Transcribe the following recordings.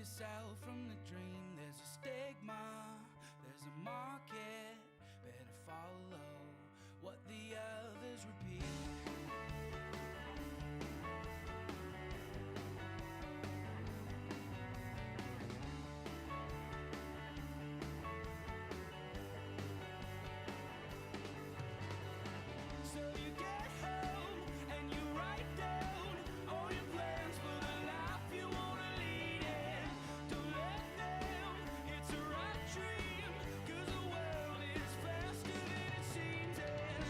yourself from the dream. There's a stigma, there's a market. Better follow what the others repeat. So you get home and you write down all your plans for the life you wanna lead in. Don't let them, it's a right dream, 'cause the world is faster than it seems. And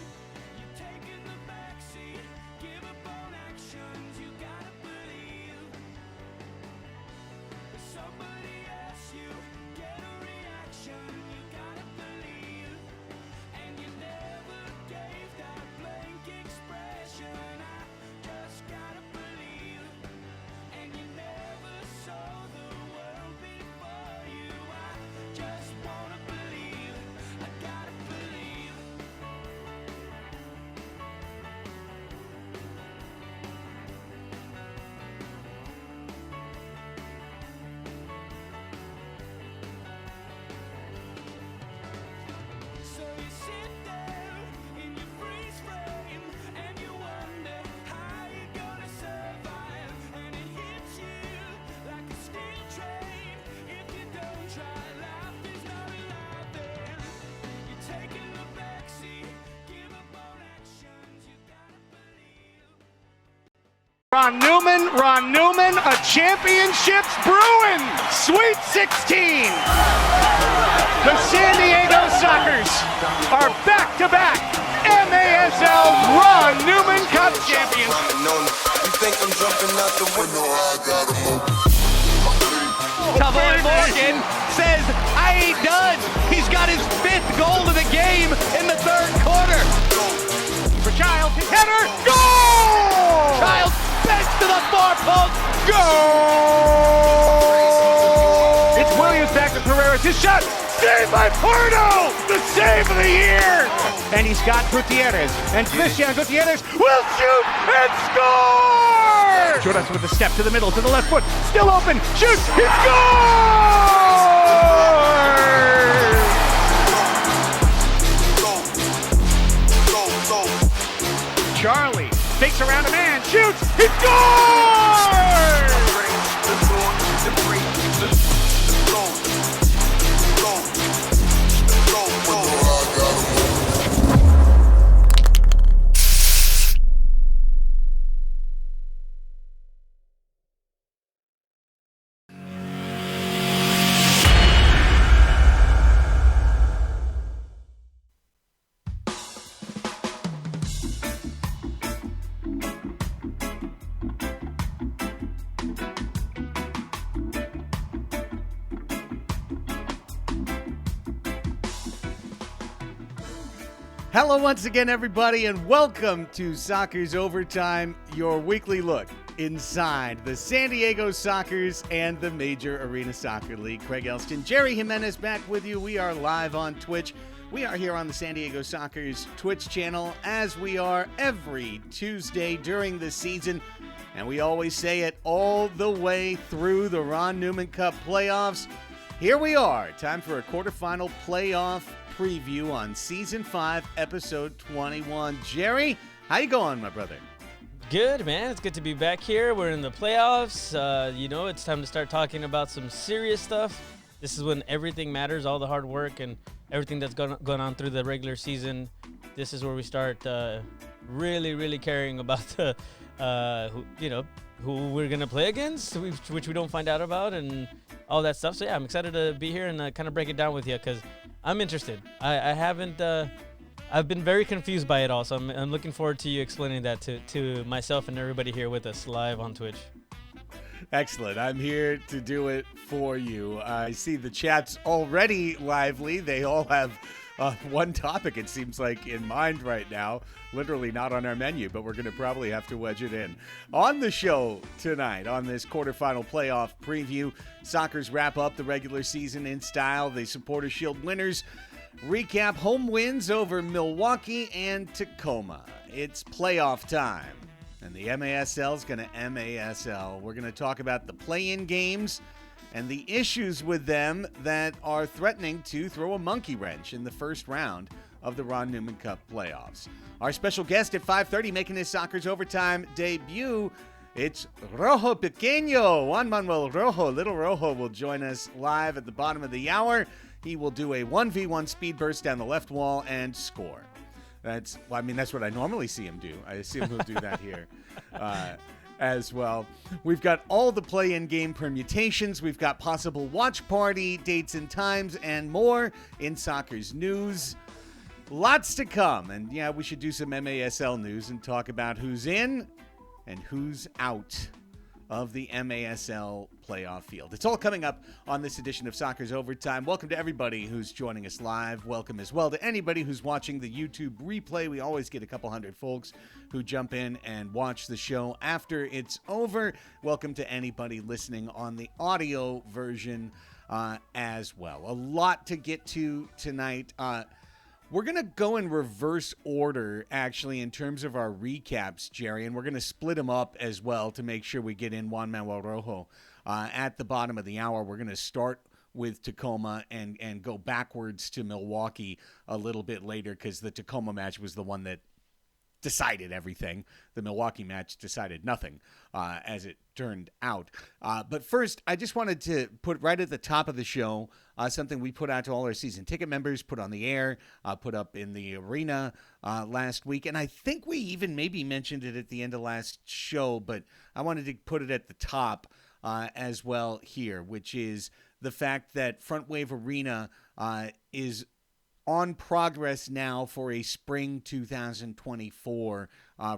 you're taking the backseat, give up on actions, you gotta believe. If somebody asks you, get a reaction, you gotta believe. And you never gave that blank expression, I just gotta believe. And you never saw the world before you, I just wanna believe. I gotta believe. So you sit there in your freeze frame and you wonder how you're gonna survive. And it hits you like a steel train. If you don't try, life is not alive. Then you're taking the backseat, give up on actions, you gotta believe. Ron Newman, a championship's brewing. Sweet 16. The San Diego Sockers are back-to-back MASL Ron Newman Cup champions. You think I'm jumping out the window? I gotta move. Tavoy Morgan says, I ain't done. He's got his 5th goal of the game in the 3rd quarter. For Childs, his header, goal! Childs bent to the far post, goal! It's Williams back to Pereira's, his shot, saved by Porto, the save of the year! And he's got Gutierrez, and Christian Gutierrez will shoot and score! Juras with a step to the middle, to the left foot, still open, shoots, he scores! Charlie fakes around a man, shoots, he scores! Hello once again, everybody, and welcome to Soccer's Overtime, your weekly look inside the San Diego Sockers and the Major Arena Soccer League. Craig Elston, Jerry Jimenez back with you. We are live on Twitch. We are here on the San Diego Sockers Twitch channel, as we are every Tuesday during the season. And we always say it all the way through the Ron Newman Cup playoffs. Here we are, time for a quarterfinal playoff preview on Season 5, Episode 21. Jerry, how you going, my brother? Good, man. It's good to be back here. We're in the playoffs. It's time to start talking about some serious stuff. This is when everything matters, all the hard work and everything that's gone on through the regular season. This is where we start really caring about the, who we're going to play against, which we don't find out about, and all that stuff. So, yeah, I'm excited to be here and kind of break it down with you because I'm interested. I've been very confused by it all, so I'm looking forward to you explaining that to myself and everybody here with us live on Twitch. Excellent. I'm here to do it for you. I see the chat's already lively. They all have one topic, it seems like, in mind right now. Literally not on our menu, but we're going to probably have to wedge it in. On the show tonight, on this quarterfinal playoff preview, Sockers wrap up the regular season in style. The Supporter Shield winners recap home wins over Milwaukee and Tacoma. It's playoff time, and the MASL is going to MASL. We're going to talk about the play-in games and the issues with them that are threatening to throw a monkey wrench in the first round of the Ron Newman Cup playoffs. Our special guest at 5:30 making his Soccer's Overtime debut, it's Rojo Pequeño. Juan Manuel Rojo, Little Rojo, will join us live at the bottom of the hour. He will do a 1v1 speed burst down the left wall and score. That's what I normally see him do. I assume he'll do that here as well. We've got all the play-in game permutations. We've got possible watch party dates and times and more in soccer's news. Lots to come. And yeah, we should do some MASL news and talk about who's in and who's out of the MASL playoff field. It's all coming up on this edition of Soccer's Overtime. Welcome to everybody who's joining us live. Welcome as well to anybody who's watching the YouTube replay. We always get a couple hundred folks who jump in and watch the show after it's over. Welcome to anybody listening on the audio version as well. A lot to get to tonight. We're going to go in reverse order, actually, in terms of our recaps, Jerry, and we're going to split them up as well to make sure we get in Juan Manuel Rojo at the bottom of the hour. We're going to start with Tacoma and go backwards to Milwaukee a little bit later because the Tacoma match was the one that decided everything. The Milwaukee match decided nothing, as it turned out. But first, I just wanted to put right at the top of the show something we put out to all our season ticket members, put on the air, put up in the arena last week. And I think we even maybe mentioned it at the end of last show, but I wanted to put it at the top as well here, which is the fact that Front Wave Arena is on progress now for a spring 2024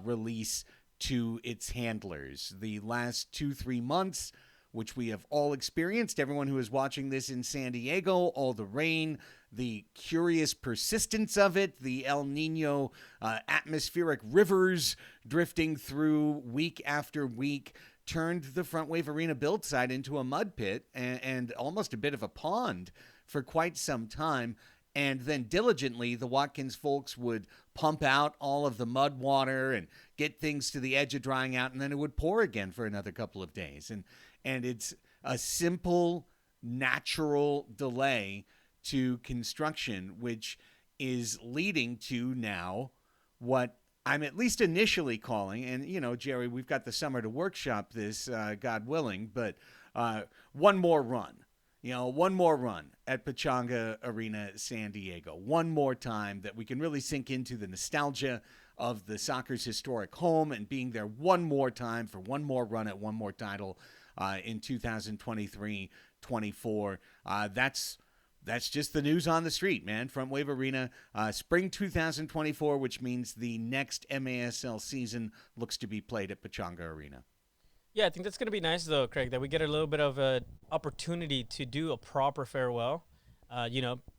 release to its handlers. The last 2-3 months, which we have all experienced, everyone who is watching this in San Diego, all the rain, the curious persistence of it, the El Nino atmospheric rivers drifting through week after week, turned the Front Wave Arena build site into a mud pit and almost a bit of a pond for quite some time. And then diligently, the Watkins folks would pump out all of the mud water and get things to the edge of drying out, and then it would pour again for another couple of days. And it's a simple, natural delay to construction, which is leading to now what I'm at least initially calling, and, you know, Jerry, we've got the summer to workshop this, God willing, but one more run. One more run at Pechanga Arena, San Diego. One more time that we can really sink into the nostalgia of the soccer's historic home and being there one more time for one more run at one more title in 2023-24. That's just the news on the street, man. Front Wave Arena, spring 2024, which means the next MASL season looks to be played at Pechanga Arena. Yeah, I think that's going to be nice, though, Craig, that we get a little bit of an opportunity to do a proper farewell.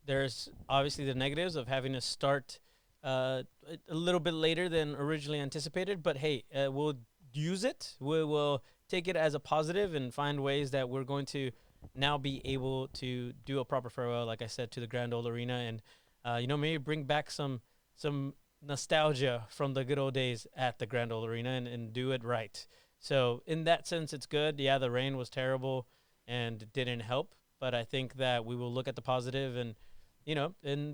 There's obviously the negatives of having to start a little bit later than originally anticipated. But, hey, we'll use it. We will take it as a positive and find ways that we're going to now be able to do a proper farewell, like I said, to the Grand Ole Arena. And, maybe bring back some nostalgia from the good old days at the Grand Ole Arena and do it right. So in that sense, it's good. Yeah, the rain was terrible and didn't help. But I think that we will look at the positive and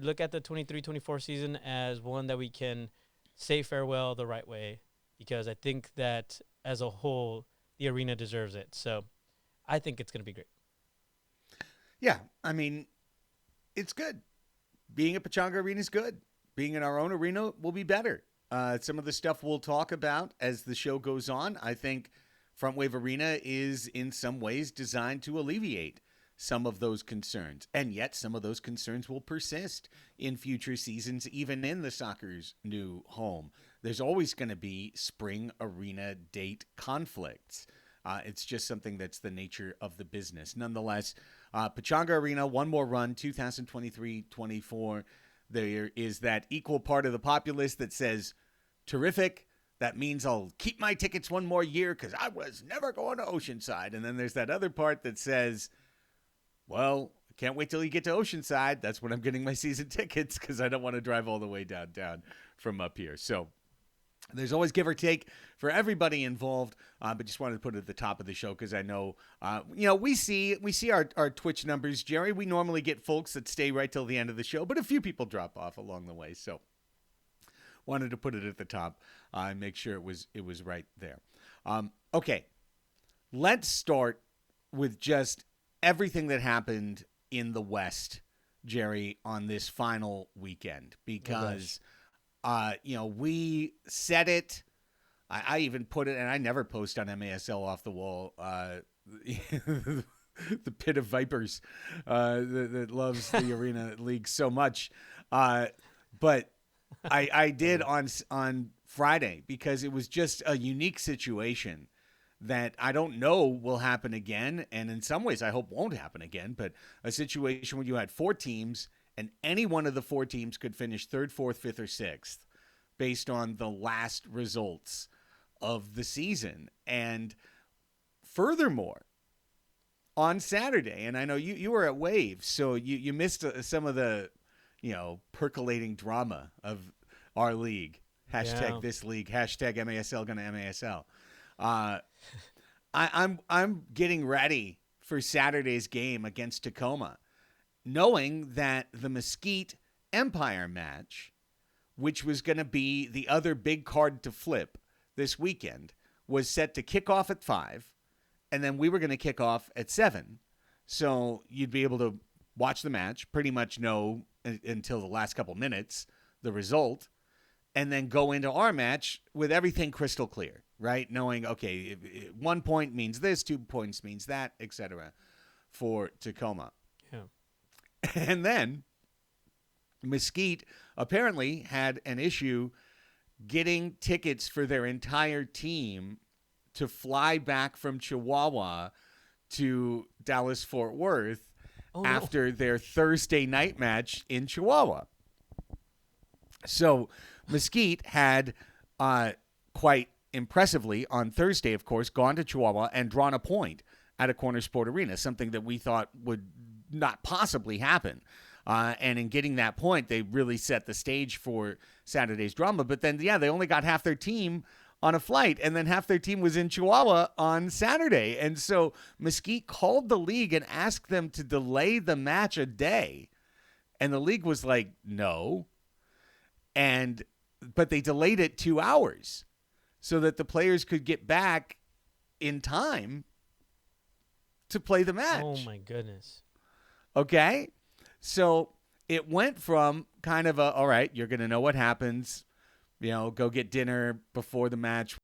look at the 23-24 season as one that we can say farewell the right way, because I think that as a whole, the arena deserves it. So I think it's going to be great. Yeah, I mean, it's good. Being at Pechanga Arena is good. Being in our own arena will be better. Some of the stuff we'll talk about as the show goes on, I think Front Wave Arena is in some ways designed to alleviate some of those concerns. And yet some of those concerns will persist in future seasons, even in the soccer's new home. There's always going to be spring arena date conflicts. It's just something that's the nature of the business. Nonetheless, Pechanga Arena, one more run, 2023-24. There is that equal part of the populace that says, terrific, that means I'll keep my tickets one more year because I was never going to Oceanside. And then there's that other part that says, well, I can't wait till you get to Oceanside. That's when I'm getting my season tickets because I don't want to drive all the way downtown from up here. So There's always give or take for everybody involved, but just wanted to put it at the top of the show because I know, we see our Twitch numbers, Jerry. We normally get folks that stay right till the end of the show, but a few people drop off along the way. So wanted to put it at the top and make sure it was right there. Okay, let's start with just everything that happened in the West, Jerry, on this final weekend because. We said it. I even put it, and I never post on MASL off the wall. The pit of vipers that loves the Arena League so much. But I did on Friday because it was just a unique situation that I don't know will happen again. And in some ways, I hope won't happen again. But a situation where you had 4 teams and any one of the 4 teams could finish 3rd, 4th, 5th, or 6th based on the last results of the season. And furthermore, on Saturday, and I know you were at Waves, so you missed some of the, percolating drama of our league. Hashtag this league, hashtag MASL gonna MASL. I'm getting ready for Saturday's game against Tacoma, knowing that the Mesquite Empire match, which was going to be the other big card to flip this weekend, was set to kick off at 5, and then we were going to kick off at 7. So you'd be able to watch the match, pretty much know until the last couple minutes the result, and then go into our match with everything crystal clear, right? Knowing, okay, 1 point means this, 2 points means that, etc. for Tacoma. Yeah. And then Mesquite apparently had an issue getting tickets for their entire team to fly back from Chihuahua to Dallas-Fort Worth after their Thursday night match in Chihuahua. So Mesquite had quite impressively on Thursday, of course, gone to Chihuahua and drawn a point at a Corner Sport Arena, something that we thought would not possibly happen. And in getting that point, they really set the stage for Saturday's drama. But then, they only got half their team on a flight, and then half their team was in Chihuahua on Saturday. And so Mesquite called the league and asked them to delay the match a day. And the league was like, no. But they delayed it 2 hours so that the players could get back in time to play the match. Oh, my goodness. Okay? So it went from kind of all right, you're going to know what happens, go get dinner before the match,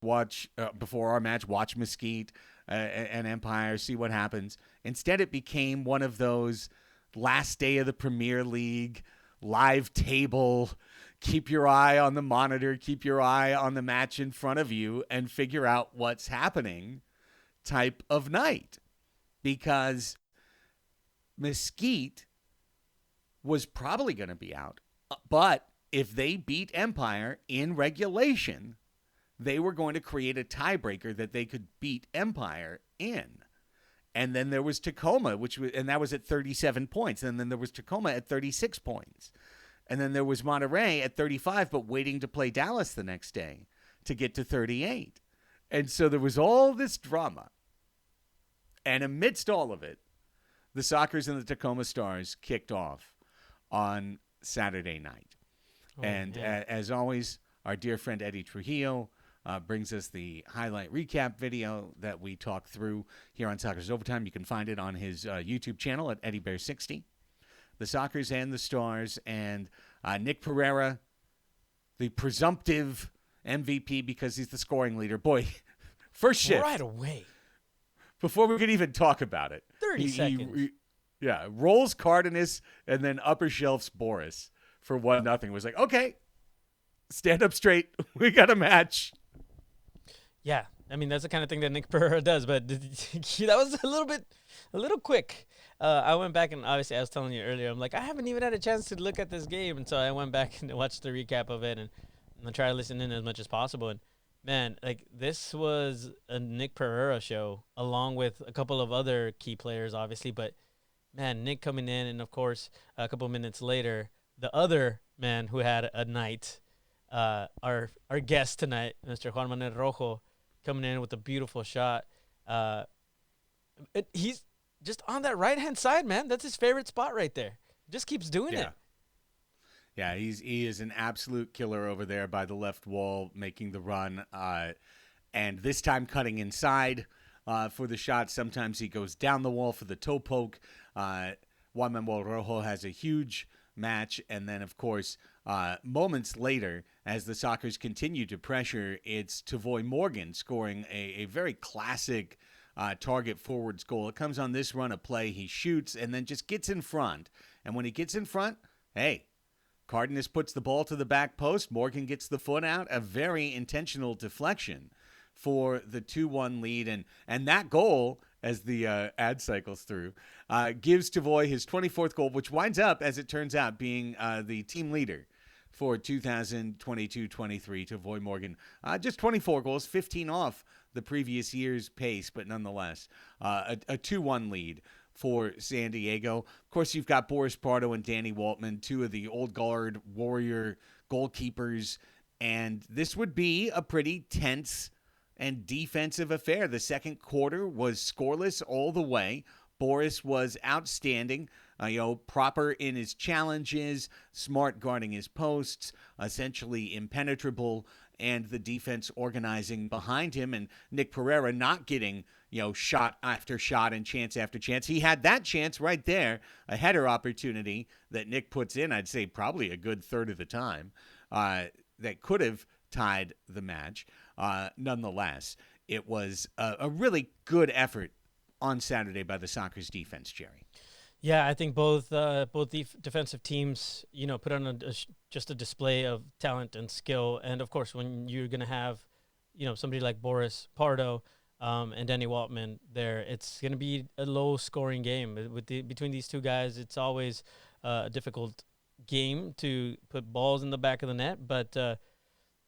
before our match, watch Mesquite and Empire, see what happens. Instead, it became one of those last day of the Premier League, live table, keep your eye on the monitor, keep your eye on the match in front of you, and figure out what's happening type of night. Because Mesquite was probably going to be out. But if they beat Empire in regulation, they were going to create a tiebreaker that they could beat Empire in. And then there was Tacoma, and that was at 37 points. And then there was Tacoma at 36 points. And then there was Monterey at 35, but waiting to play Dallas the next day to get to 38. And so there was all this drama. And amidst all of it, the Sockers and the Tacoma Stars kicked off on Saturday night. As always, our dear friend Eddie Trujillo brings us the highlight recap video that we talk through here on Sockers Overtime. You can find it on his YouTube channel at EddieBear60. The Sockers and the Stars, and Nick Pereira, the presumptive MVP because he's the scoring leader. Boy, first shift. Right away. Before we could even talk about it. 30 seconds. Rolls Cardenas and then upper shelves Boris for 1-0. Was like, okay, stand up straight. We got a match. Yeah, I mean, that's the kind of thing that Nick Pereira does, but that was a little quick. I went back and obviously I was telling you earlier, I'm like, I haven't even had a chance to look at this game. And so I went back and watched the recap of it and I tried to listen in as much as possible. And man, like this was a Nick Pereira show along with a couple of other key players, obviously. But man, Nick coming in and of course, a couple minutes later, the other man who had a night, our guest tonight, Mr. Juan Manuel Rojo, coming in with a beautiful shot. He's just on that right-hand side, man. That's his favorite spot right there. Just keeps doing it. Yeah, he is an absolute killer over there by the left wall, making the run, and this time cutting inside for the shot. Sometimes he goes down the wall for the toe poke. Juan Manuel Rojo has a huge match, and then, of course, moments later, as the Sockers continue to pressure, it's Tavoy Morgan scoring a very classic target forwards goal. It comes on this run of play. He shoots and then just gets in front. And when he gets in front, hey, Cardenas puts the ball to the back post. Morgan gets the foot out. A very intentional deflection for the 2-1 lead. And that goal, as the ad cycles through, gives Tavoy his 24th goal, which winds up, as it turns out, being the team leader for 2022-23. Tavoy Morgan, just 24 goals, 15 off the previous year's pace, but nonetheless, a 2-1 lead for San Diego. Of course, you've got Boris Pardo and Danny Waltman, two of the old guard Warrior goalkeepers, and this would be a pretty tense and defensive affair. The second quarter was scoreless all the way. Boris was outstanding, proper in his challenges, smart guarding his posts, essentially impenetrable, and the defense organizing behind him, and Nick Pereira not getting, shot after shot and chance after chance. He had that chance right there, a header opportunity that Nick puts in, I'd say probably a good third of the time, that could have tied the match. Nonetheless, it was a really good effort on Saturday by the Sockers defense, Jerry. Yeah, I think both defensive teams, put on just a display of talent and skill. And, of course, when you're going to have, somebody like Boris Pardo and Danny Waltman there, it's going to be a low-scoring game. Between these two guys, it's always a difficult game to put balls in the back of the net. But,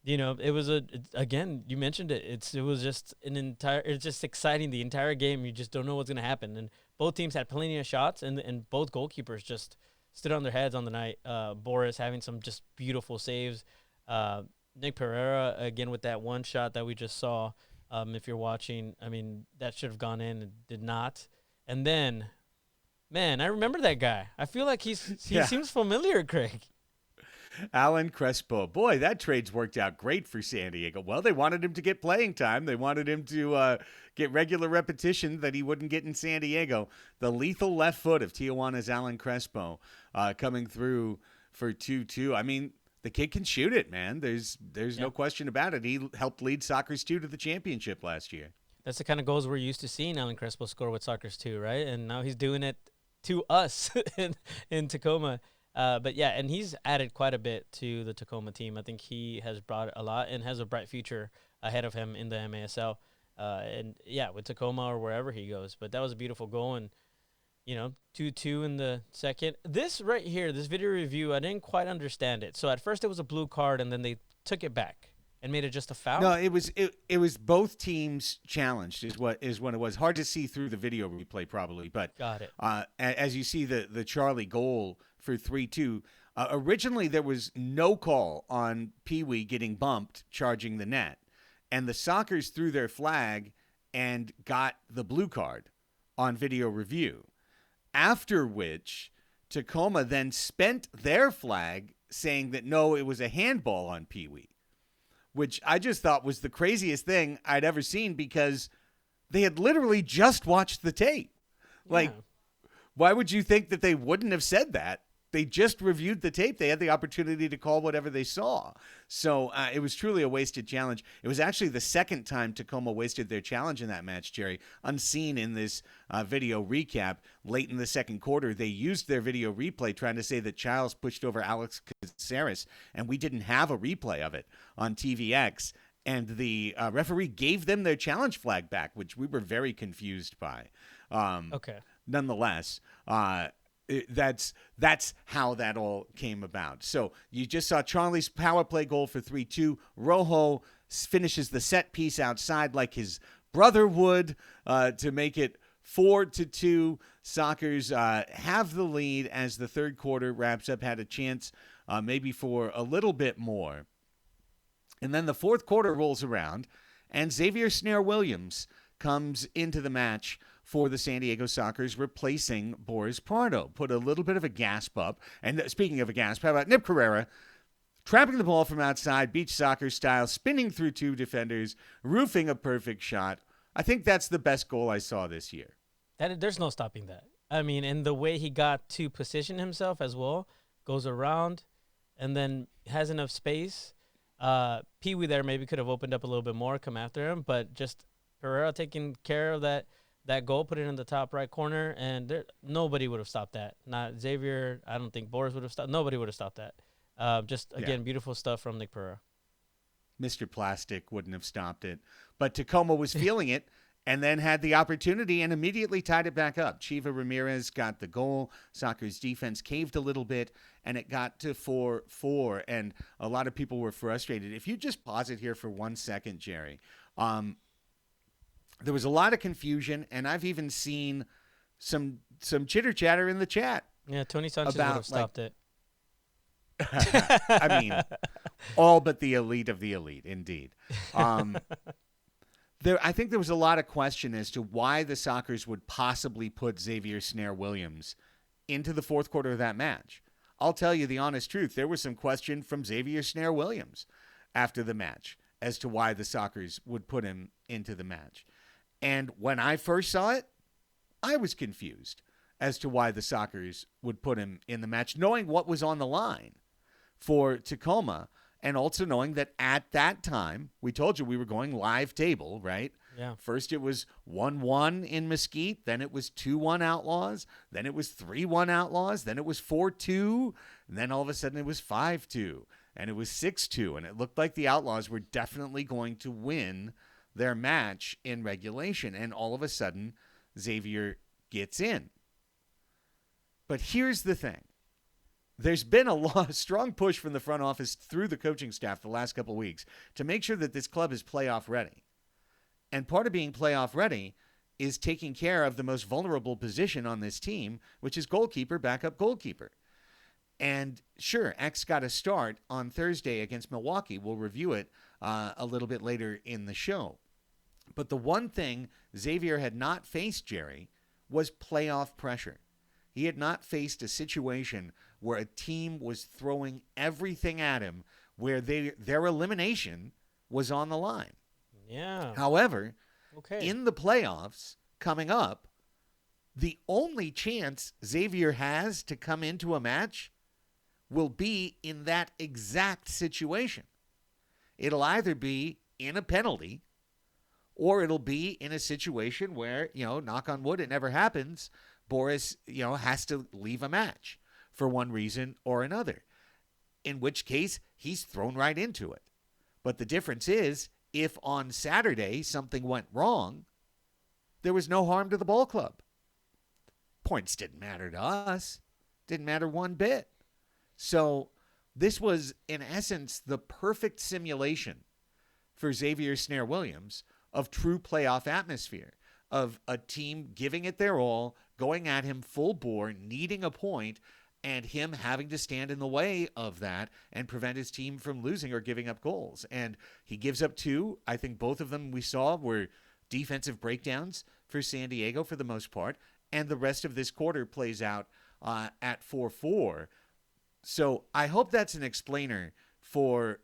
it was again, you mentioned it. It was just it's just exciting the entire game. You just don't know what's going to happen. And both teams had plenty of shots, and both goalkeepers just stood on their heads on the night. Boris having some just beautiful saves. Nick Pereira, again, with that one shot that we just saw. If you're watching, I mean, that should have gone in and did not. And then, man, I remember that guy. I feel like he seems familiar, Craig. Alan Crespo. Boy, that trade's worked out great for San Diego. Well, they wanted him to get playing time. They wanted him to get regular repetition that he wouldn't get in San Diego. The lethal left foot of Tijuana's Alan Crespo coming through for 2-2. I mean, the kid can shoot it, man. There's no question about it. He helped lead Sockers 2 to the championship last year. That's the kind of goals we're used to seeing Alan Crespo score with Sockers 2, right? And now he's doing it to us in Tacoma. But yeah, and he's added quite a bit to the Tacoma team. I think he has brought a lot and has a bright future ahead of him in the MASL. And yeah, with Tacoma or wherever he goes. But that was a beautiful goal, and 2-2 in the second. This right here, this video review, I didn't quite understand it. So at first it was a blue card, and then they took it back and made it just a foul. No, it was both teams challenged is what it was. Hard to see through the video replay probably, but got it. As you see the Charlie goal for 3-2, originally there was no call on Pee Wee getting bumped charging the net, and the Sockers threw their flag and got the blue card on video review, after which Tacoma then spent their flag saying that no, it was a handball on Pee Wee, which I just thought was the craziest thing I'd ever seen, because they had literally just watched the tape. Like, why would you think that they wouldn't have said that? They just reviewed the tape. They had the opportunity to call whatever they saw. So it was truly a wasted challenge. It was actually the second time Tacoma wasted their challenge in that match, Jerry. Unseen in this video recap, late in the second quarter, they used their video replay trying to say that Childs pushed over Alex Caceres, and we didn't have a replay of it on TVX. And the referee gave them their challenge flag back, which we were very confused by. Okay. Nonetheless, that's how that all came about. So you just saw Charlie's power play goal for 3-2. Rojo finishes the set piece outside like his brother would to make it 4-2. Sockers have the lead as the third quarter wraps up. Had a chance maybe for a little bit more. And then the fourth quarter rolls around, and Xavier Snare-Williams comes into the match for the San Diego Sockers, replacing Boris Pardo. Put a little bit of a gasp up. And speaking of a gasp, how about Nip Carrera trapping the ball from outside, beach soccer style, spinning through two defenders, roofing a perfect shot. I think that's the best goal I saw this year. There's no stopping that. I mean, and the way he got to position himself as well, goes around and then has enough space. Pee Wee there maybe could have opened up a little bit more, come after him, but just Pereira taking care of that goal, put it in the top right corner, and nobody would have stopped that. Not Xavier. I don't think Boris would have stopped. Nobody would have stopped that. Again, beautiful stuff from Nick Pereira. Mr. Plastic wouldn't have stopped it. But Tacoma was feeling it and then had the opportunity and immediately tied it back up. Chiva Ramirez got the goal. Soccer's defense caved a little bit, and it got to 4-4, and a lot of people were frustrated. If you just pause it here for 1 second, Jerry, there was a lot of confusion, and I've even seen some chitter-chatter in the chat. Yeah, Tony Sanchez would have stopped it. I mean, all but the elite of the elite, indeed. I think there was a lot of question as to why the Sockers would possibly put Xavier Snare-Williams into the fourth quarter of that match. I'll tell you the honest truth. There was some question from Xavier Snare-Williams after the match as to why the Sockers would put him into the match. And when I first saw it, I was confused as to why the Sockers would put him in the match, knowing what was on the line for Tacoma, and also knowing that at that time, we told you we were going live table, right? Yeah. First it was 1-1 in Mesquite, then it was 2-1 Outlaws, then it was 3-1 Outlaws, then it was 4-2, and then all of a sudden it was 5-2, and it was 6-2, and it looked like the Outlaws were definitely going to win their match in regulation, and all of a sudden Xavier gets in. But here's the thing. There's been a strong push from the front office through the coaching staff the last couple of weeks to make sure that this club is playoff ready. And part of being playoff ready is taking care of the most vulnerable position on this team, which is goalkeeper, backup goalkeeper. And sure, X got a start on Thursday against Milwaukee. We'll review it a little bit later in the show. But the one thing Xavier had not faced, Jerry, was playoff pressure. He had not faced a situation where a team was throwing everything at him, where their elimination was on the line. Yeah. However, in the playoffs coming up, the only chance Xavier has to come into a match will be in that exact situation. It'll either be in a penalty, or it'll be in a situation where, knock on wood, it never happens, Boris, has to leave a match for one reason or another, in which case he's thrown right into it. But the difference is, if on Saturday something went wrong, there was no harm to the ball club. Points didn't matter to us. Didn't matter one bit. So this was, in essence, the perfect simulation for Xavier Snare-Williams of true playoff atmosphere, of a team giving it their all, going at him full bore, needing a point, and him having to stand in the way of that and prevent his team from losing or giving up goals. And he gives up two. I think both of them we saw were defensive breakdowns for San Diego for the most part, and the rest of this quarter plays out at 4-4. So I hope that's an explainer for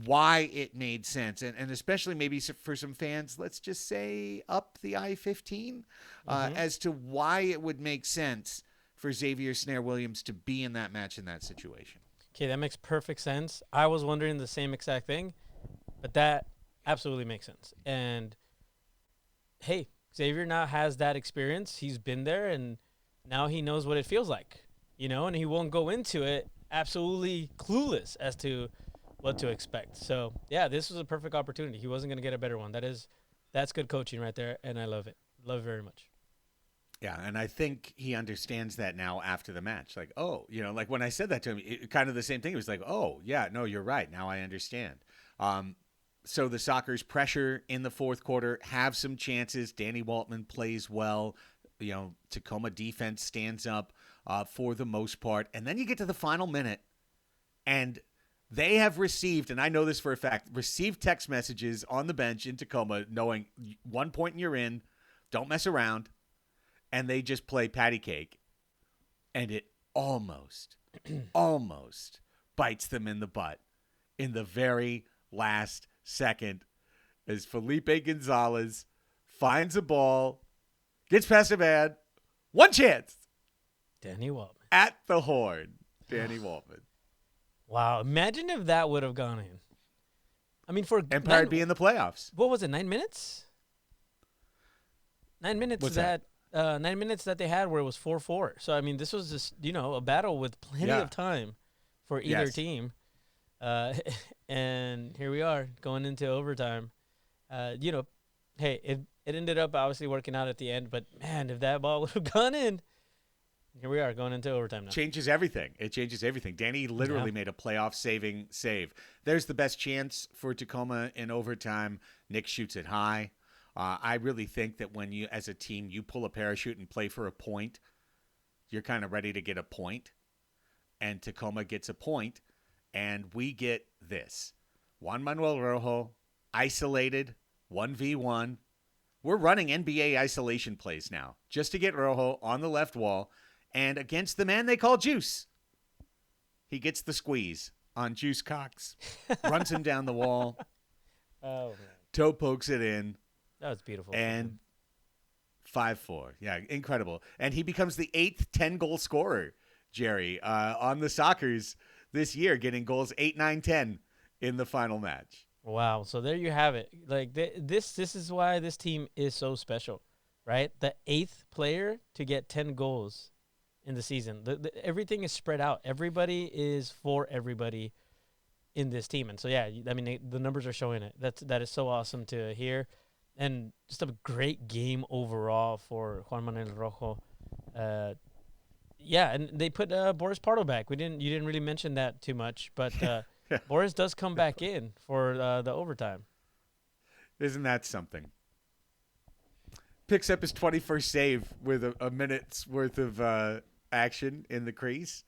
why it made sense, and especially maybe for some fans, let's just say up the I-15, as to why it would make sense for Xavier Snare-Williams to be in that match in that situation. Okay, that makes perfect sense. I was wondering the same exact thing, but that absolutely makes sense. And, hey, Xavier now has that experience. He's been there, and now he knows what it feels like, and he won't go into it absolutely clueless as to what to expect. So, yeah, this was a perfect opportunity. He wasn't going to get a better one. That's good coaching right there, and I love it. Love it very much. Yeah, and I think he understands that now after the match. Like, oh, like when I said that to him, kind of the same thing. It was like, oh, yeah, no, you're right. Now I understand. So the Sockers pressure in the fourth quarter, have some chances. Danny Waltman plays well. Tacoma defense stands up for the most part. And then you get to the final minute, and They have received, and I know this for a fact, received text messages on the bench in Tacoma knowing 1 point and you're in, don't mess around, and they just play patty cake, and it almost bites them in the butt in the very last second as Felipe Gonzalez finds a ball, gets past a man, one chance. Danny Waltman. At the horn, Danny Waltman. Wow, imagine if that would have gone in. I mean, for Empire would be in the playoffs. What was it, 9 minutes? 9 minutes What's that 9 minutes that they had where it was 4-4. So, I mean, this was just, a battle with plenty of time for either team. And here we are going into overtime. Hey, it ended up obviously working out at the end, but man, if that ball would have gone in, here we are going into overtime now. Changes everything. It changes everything. Danny literally made a playoff-saving save. There's the best chance for Tacoma in overtime. Nick shoots it high. I really think that when you, as a team, you pull a parachute and play for a point, you're kind of ready to get a point. And Tacoma gets a point, and we get this. Juan Manuel Rojo, isolated, 1v1. We're running NBA isolation plays now just to get Rojo on the left wall. And against the man they call Juice, he gets the squeeze on Juice Cox, runs him down the wall. Oh, man. Toe pokes it in. That was beautiful. And 5-4. Yeah, incredible. And he becomes the 8th 10-goal scorer, Jerry, on the Sockers this year, getting goals 8, 9, 10 in the final match. Wow. So there you have it. Like this is why this team is so special, right? The 8th player to get 10 goals in the season. Everything is spread out. Everybody is for everybody in this team. And so, yeah, I mean, the numbers are showing it. That is so awesome to hear. And just a great game overall for Juan Manuel Rojo. Yeah, and they put Boris Pardo back. You didn't really mention that too much, but Boris does come back in for the overtime. Isn't that something? Picks up his 21st save with a minute's worth of action in the crease.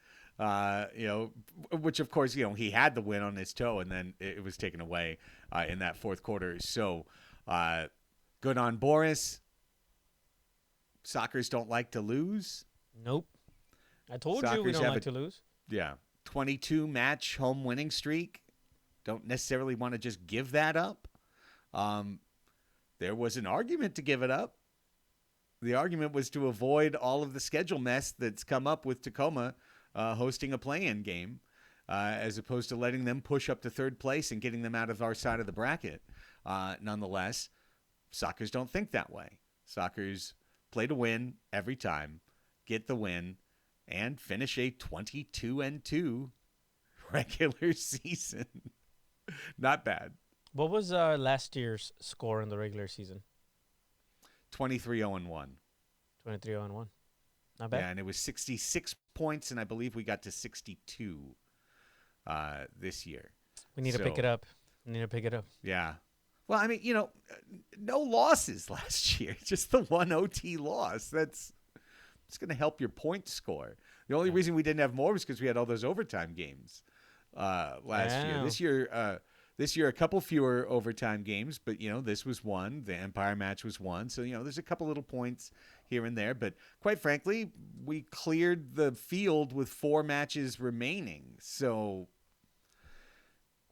Which of course, he had the win on his toe, and then it was taken away in that fourth quarter. So good on Boris. Sockers don't like to lose. Nope. I told you we don't like to lose. Yeah. 22 match home winning streak. Don't necessarily want to just give that up. There was an argument to give it up. The argument was to avoid all of the schedule mess that's come up with Tacoma hosting a play-in game, as opposed to letting them push up to third place and getting them out of our side of the bracket. Nonetheless, Sockers don't think that way. Sockers play to win every time, get the win, and finish a 22-2 regular season. Not bad. What was last year's score in the regular season? 23-0-1. 23-0-1. Not bad. Yeah, and it was 66 points, and I believe we got to 62 this year. We need to pick it up. Yeah. Well, I mean, no losses last year. Just the one OT loss. It's going to help your point score. The only reason we didn't have more was because we had all those overtime games last year. This year, a couple fewer overtime games, but, this was one. The Empire match was one. So, there's a couple little points here and there. But quite frankly, we cleared the field with 4 matches remaining. So,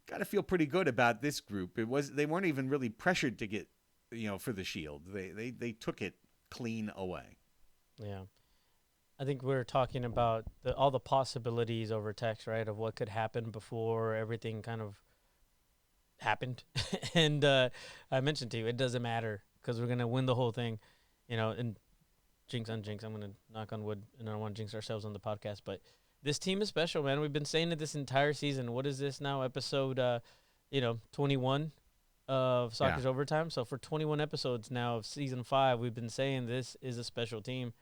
got to feel pretty good about this group. They weren't even really pressured to get, for the Shield. They took it clean away. Yeah. I think we're talking about all the possibilities over text, right, of what could happen before everything kind of happened. And I mentioned to you, it doesn't matter because we're going to win the whole thing, and jinx on jinx. I'm going to knock on wood, and I don't want to jinx ourselves on the podcast. But this team is special, man. We've been saying it this entire season. What is this now? Episode, 21 of Soccer's Overtime. So for 21 episodes now of season 5, we've been saying this is a special team.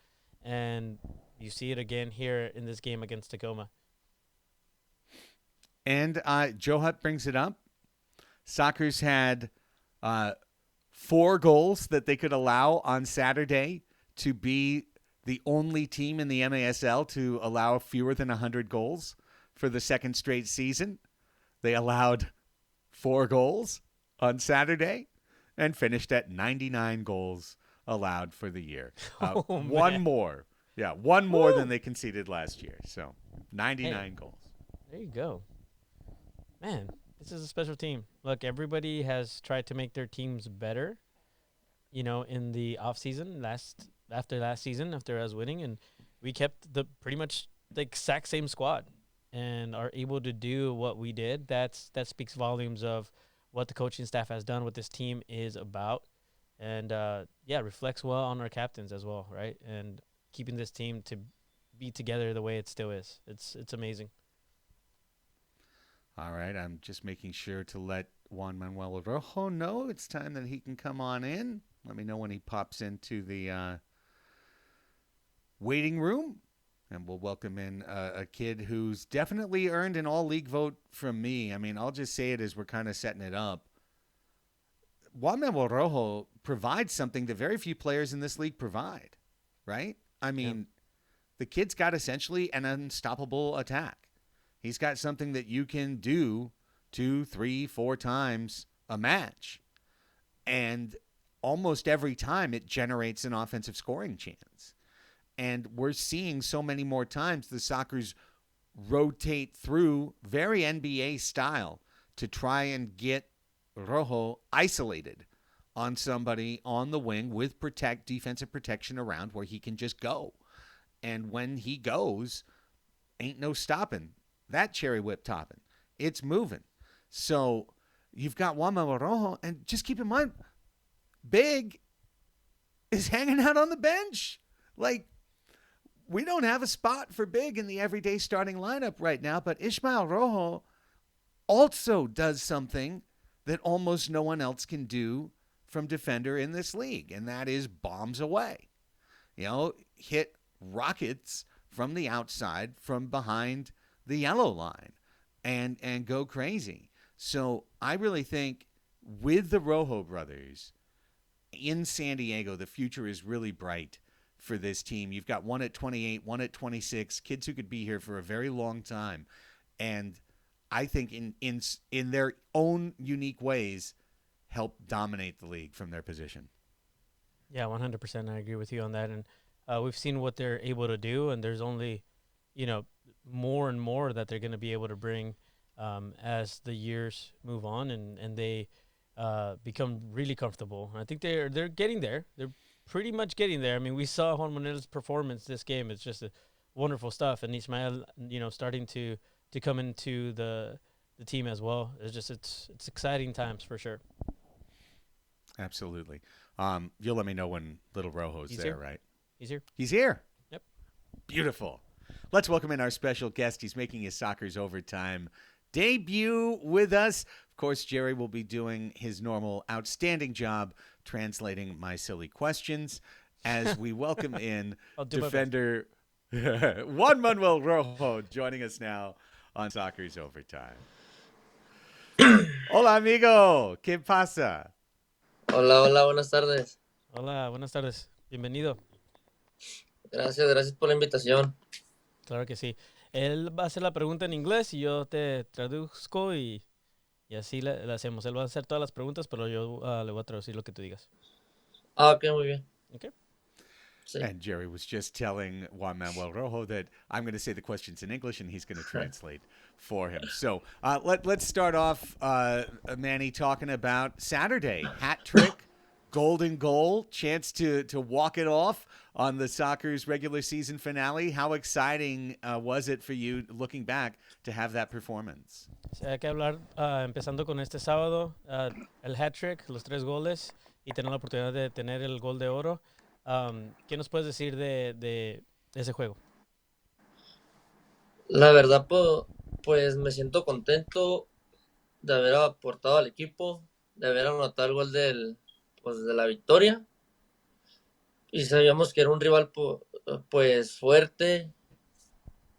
And you see it again here in this game against Tacoma. And Joe Hutt brings it up. Sockers had 4 goals that they could allow on Saturday to be the only team in the MASL to allow fewer than 100 goals for the second straight season. They allowed 4 goals on Saturday and finished at 99 goals allowed for the year. One man. more. Yeah, one more Woo! than they conceded last year. So 99 goals. There you go. Man, this is a special team. Look, everybody has tried to make their teams better, in the off season, after last season, after us winning, and we kept the pretty much the exact same squad and are able to do what we did. That speaks volumes of what the coaching staff has done, what this team is about, and reflects well on our captains as well, right? And keeping this team to be together the way it still is. It's amazing. All right, I'm just making sure to let Juan Manuel Rojo know it's time that he can come on in. Let me know when he pops into the waiting room, and we'll welcome in a kid who's definitely earned an all-league vote from me. I mean, I'll just say it as we're kind of setting it up. Juan Manuel Rojo provides something that very few players in this league provide, right? I mean, the kid's got essentially an unstoppable attack. He's got something that you can do 2, 3, 4 times a match. And almost every time it generates an offensive scoring chance. And we're seeing so many more times the Sockers rotate through very NBA style to try and get Rojo isolated on somebody on the wing with defensive protection around where he can just go. And when he goes, ain't no stopping that cherry whip topping. It's moving. So you've got Juan Manuel Rojo, and just keep in mind, Big is hanging out on the bench. Like, we don't have a spot for Big in the everyday starting lineup right now, but Ishmael Rojo also does something that almost no one else can do from defender in this league, and that is bombs away. Hit rockets from the outside, from behind the yellow line, and go crazy. So I really think with the Rojo brothers in San Diego, the future is really bright for this team. You've got one at 28, one at 26, kids who could be here for a very long time. And I think in their own unique ways, help dominate the league from their position. Yeah, 100%. I agree with you on that. And we've seen what they're able to do, and there's only, more and more that they're going to be able to bring as the years move on and they become really comfortable. I think they're getting there. They're pretty much getting there. I mean, we saw Juan Manuel's performance this game. It's just wonderful stuff. And Ismael, starting to come into the team as well. It's exciting times for sure. Absolutely. You'll let me know when little Rojo's there, right? He's here. He's here. Yep. Beautiful. Let's welcome in our special guest. He's making his Sockers Overtime debut with us. Of course, Jerry will be doing his normal outstanding job translating my silly questions as we welcome in defender Juan Manuel Rojo joining us now on Sockers Overtime. Hola, amigo. ¿Qué pasa? Hola, hola, buenas tardes. Hola, buenas tardes. Bienvenido. Gracias por la invitación. Claro que sí. Él va a hacer la pregunta en inglés y yo te traduzco y así le hacemos. Él va a hacer todas las preguntas, pero yo le voy a traducir lo que tú digas. Ok, muy bien. Okay. Sí. And Jerry was just telling Juan Manuel Rojo that I'm going to say the questions in English and he's going to translate for him. So let's start off, Manny, talking about Saturday. Hat trick, golden goal, chance to walk it off on the Sockers regular season finale. How exciting was it for you, looking back, to have that performance? Hay que hablar, empezando con este sábado, el hat trick, los 3 goles y tener la oportunidad de tener el gol de oro. ¿Qué nos puedes decir de ese juego? La verdad, pues me siento contento de haber aportado al equipo, de haber anotado el gol de la victoria. Y sabíamos que era un rival pues fuerte,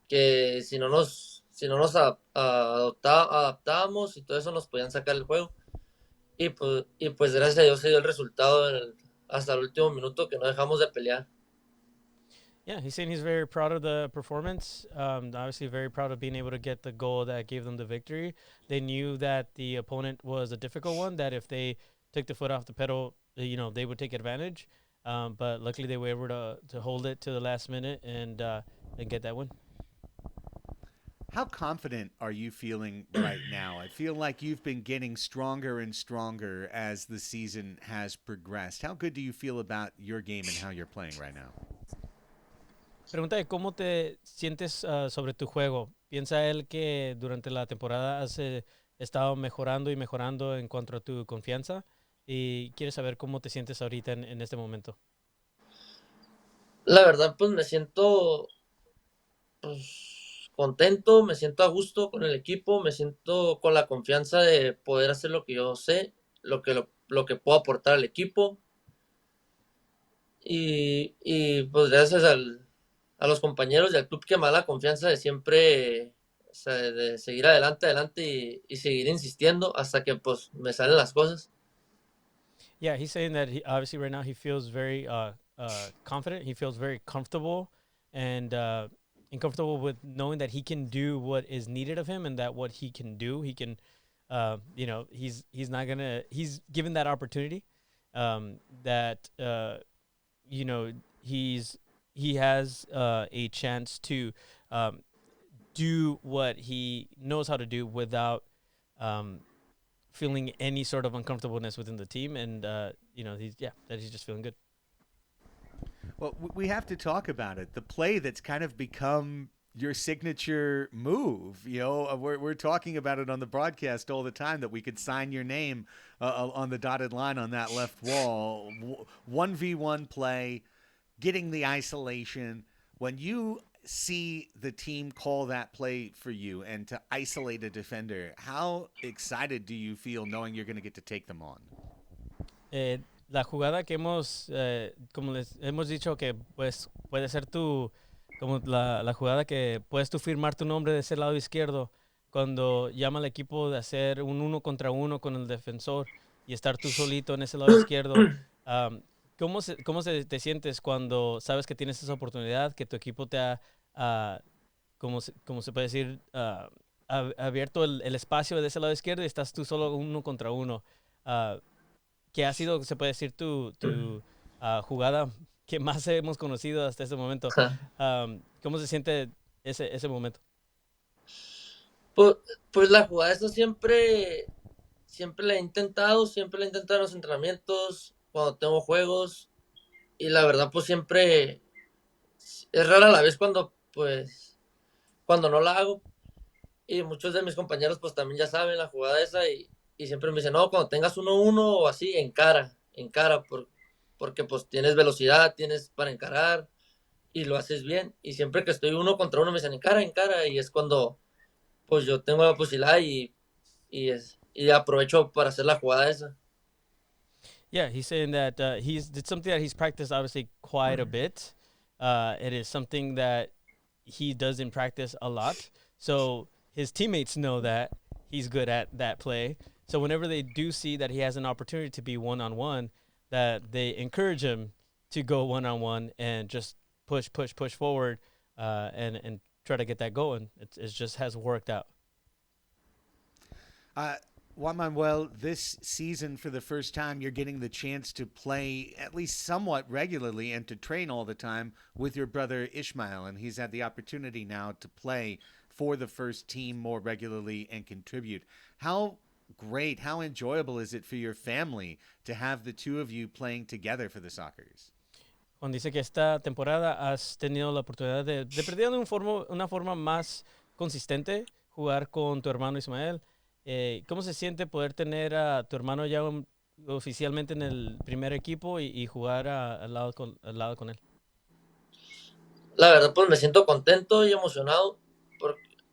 que si no nos adaptábamos y todo eso nos podían sacar el juego. Y pues gracias a Dios se dio el resultado hasta el último minuto, que no dejamos de pelear. Yeah, he's saying he's very proud of the performance. Obviously, very proud of being able to get the goal that gave them the victory. They knew that the opponent was a difficult one. That if they took the foot off the pedal, they would take advantage. But luckily, they were able to hold it to the last minute and get that win. How confident are you feeling right now? I feel like you've been getting stronger and stronger as the season has progressed. How good do you feel about your game and how you're playing right now? Pregunta de cómo te sientes sobre tu juego. ¿Piensa él que durante la temporada has estado mejorando y mejorando en cuanto a tu confianza? Y quiere saber cómo te sientes ahorita en este momento. La verdad, pues me siento pues, contento, me siento a gusto con el equipo, me siento con la confianza de poder hacer lo que yo sé, lo que puedo aportar al equipo. Y pues gracias a los compañeros y al club que me da la confianza de siempre, o sea, de seguir adelante y seguir insistiendo hasta que pues me salen las cosas. Yeah, he's saying that obviously right now he feels very confident. He feels very comfortable and comfortable with knowing that he can do what is needed of him and that what he can do, he can, he's not gonna, he's given that opportunity that, you know, he has a chance to do what he knows how to do without um, feeling any sort of uncomfortableness within the team, and he's just feeling good. Well, we have to talk about it. The play that's kind of become your signature move. We're talking about it on the broadcast all the time that we could sign your name on the dotted line on that left wall. 1v1 play, getting the isolation. When you see the team call that play for you and to isolate a defender, how excited do you feel knowing you're going to get to take them on? La jugada que como les hemos dicho, que pues puede ser como la jugada que puedes tú firmar tu nombre de ese lado izquierdo cuando llama al equipo de hacer un 1 contra 1 con el defensor y estar tú solito en ese lado izquierdo. Um, ¿Cómo te sientes cuando sabes que tienes esa oportunidad, que tu equipo te ha, como se puede decir, abierto el espacio de ese lado izquierdo y estás tú solo 1 contra 1? ¿Qué ha sido, se puede decir, tu jugada que más hemos conocido hasta este momento? ¿Cómo se siente ese momento? Pues, pues la jugada esta siempre siempre la he intentado en los entrenamientos, cuando tengo juegos, y la verdad pues siempre es rara la vez cuando no la hago, y muchos de mis compañeros pues también ya saben la jugada esa y siempre me dicen, no, cuando tengas 1-1 o así, encara, porque pues tienes velocidad, tienes para encarar y lo haces bien, y siempre que estoy 1 contra 1 me dicen, encara, y es cuando pues yo tengo la posibilidad y aprovecho para hacer la jugada esa. Yeah, he's saying that it's something that he's practiced obviously quite a bit. It is something that he does in practice a lot. So his teammates know that he's good at that play. So whenever they do see that he has an opportunity to be 1-on-1, that they encourage him to go 1-on-1 and just push forward, and try to get that going. It just has worked out. Juan Manuel, this season for the first time, you're getting the chance to play at least somewhat regularly and to train all the time with your brother Ishmael, and he's had the opportunity now to play for the first team more regularly and contribute. How great, how enjoyable is it for your family to have the two of you playing together for the Sockers? Juan dice que esta temporada has tenido la oportunidad de perder de una forma más consistente, jugar con tu hermano Ismael. ¿Cómo se siente poder tener a tu hermano ya oficialmente en el primer equipo y jugar al lado con él? La verdad, pues me siento contento y emocionado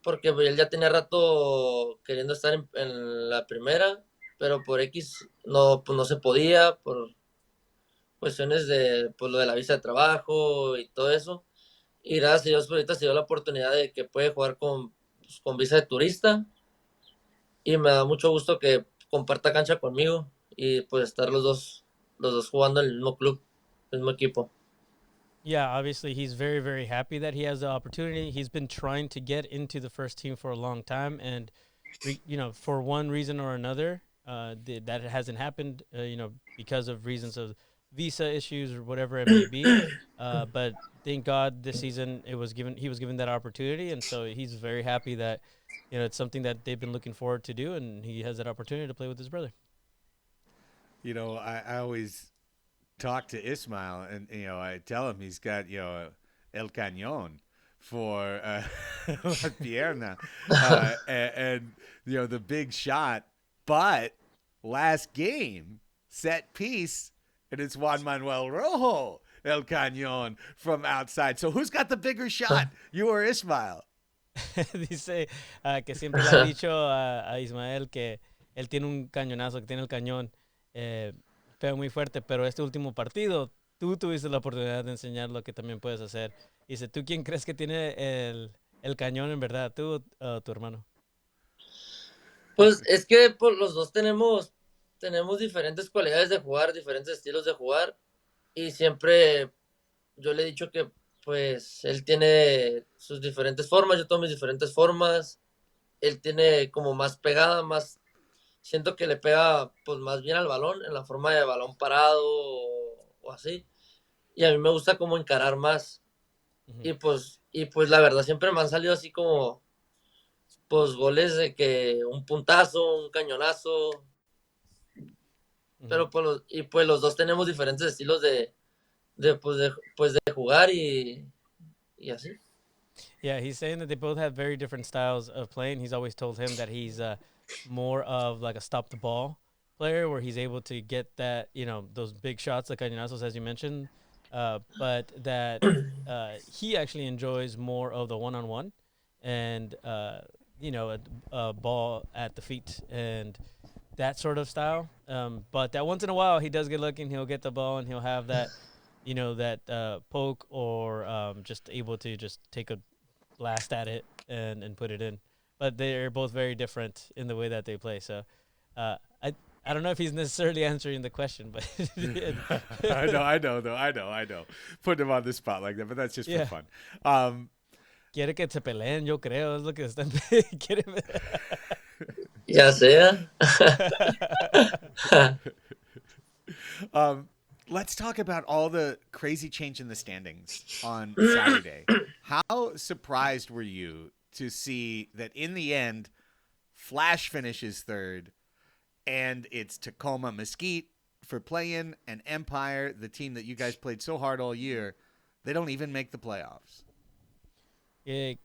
porque él ya tenía rato queriendo estar en la primera, pero por X no, pues no se podía, por cuestiones de pues, lo de la visa de trabajo y todo eso. Y gracias a Dios, pues, ahorita se dio la oportunidad de que puede jugar con visa de turista y me da mucho gusto que comparta cancha conmigo y pues estar los dos jugando en el mismo club, el mismo equipo. Yeah, obviously he's very, very happy that he has the opportunity. He's been trying to get into the first team for a long time, and for one reason or another, that it hasn't happened. Because of reasons of visa issues or whatever it may be. But thank God this season he was given that opportunity, and so he's very happy that it's something that they've been looking forward to do, and he has that opportunity to play with his brother. I always talk to Ismail, and I tell him he's got El Cañón for La Pierna, and the big shot. But last game, set piece, and it's Juan Manuel Rojo El Cañón from outside. So who's got the bigger shot, you or Ismail? Dice que siempre le ha dicho a Ismael que él tiene un cañonazo, que tiene el cañón feo muy fuerte, pero este último partido tú tuviste la oportunidad de enseñar lo que también puedes hacer. Dice, ¿tú quién crees que tiene el cañón en verdad, tú o tu hermano? Pues es que pues, los dos tenemos diferentes cualidades de jugar, diferentes estilos de jugar, y siempre yo le he dicho que pues él tiene sus diferentes formas, yo tengo mis diferentes formas, él tiene como más pegada, siento que le pega pues más bien al balón, en la forma de balón parado o así, y a mí me gusta como encarar más, Ujú, y pues la verdad siempre me han salido así como pues goles de que un puntazo, un cañonazo, ujú. pero pues los dos tenemos diferentes estilos de jugar y así. Yeah, he's saying that they both have very different styles of playing. He's always told him that he's more of like a stop the ball player, where he's able to get that, those big shots like cañonazos, as you mentioned, but that he actually enjoys more of the one-on-one and, a ball at the feet and that sort of style. But that once in a while, he does get lucky and he'll get the ball and he'll have that, that poke or just able to just take a blast at it and put it in. But they're both very different in the way that they play. So uh, I I don't know if he's necessarily answering the question, but I know, though. I know. Putting him on the spot like that, but that's just for yeah. fun. Quiere que se peleen, yo creo, es lo que están quiere. Ya sea. Let's talk about all the crazy change in the standings on Saturday. How surprised were you to see that in the end, Flash finishes third, and it's Tacoma Mesquite for play-in, and Empire, the team that you guys played so hard all year, they don't even make the playoffs.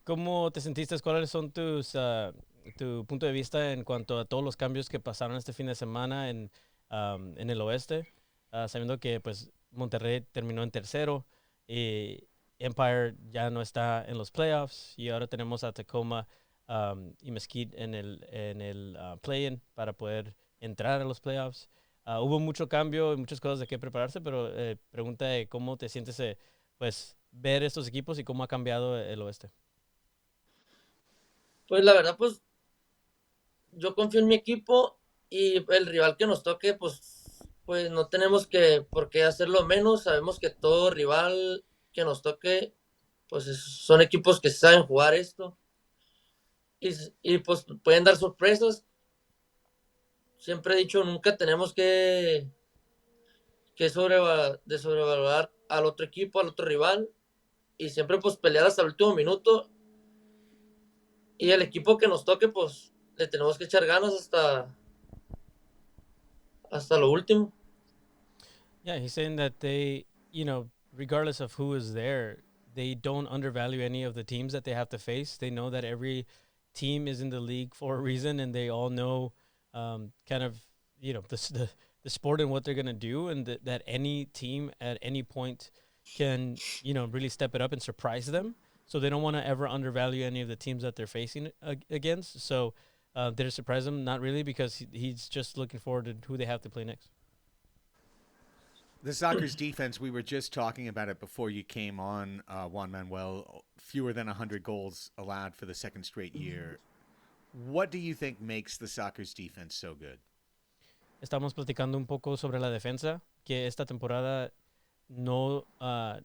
¿Cómo te sentiste? ¿Cuáles son tu punto de vista en cuanto a todos los cambios que pasaron este fin de semana en el oeste? Sabiendo que pues Monterrey terminó en tercero y Empire ya no está en los playoffs y ahora tenemos a Tacoma y Mesquite en el play-in para poder entrar a los playoffs. Hubo mucho cambio y muchas cosas de qué prepararse, pero pregunta de cómo te sientes pues ver estos equipos y cómo ha cambiado el oeste. Pues la verdad, yo confío en mi equipo y el rival que nos toque, pues no tenemos por qué hacerlo menos. Sabemos que todo rival que nos toque, pues son equipos que saben jugar esto y pues pueden dar sorpresas. Siempre he dicho, nunca tenemos que sobrevalorar al otro equipo, al otro rival y siempre pues pelear hasta el último minuto y el equipo que nos toque, pues le tenemos que echar ganas hasta lo último. Yeah, he's saying that they, regardless of who is there, they don't undervalue any of the teams that they have to face. They know that every team is in the league for a reason, and they all know kind of, the sport and what they're going to do, and that any team at any point can, really step it up and surprise them. So they don't want to ever undervalue any of the teams that they're facing against. So did it surprise him? Not really, because he's just looking forward to who they have to play next. The Sockers defense, we were just talking about it before you came on, Juan Manuel. Fewer than 100 goals allowed for the second straight year. What do you think makes the Sockers defense so good? Estamos platicando un poco sobre la defensa, que esta temporada no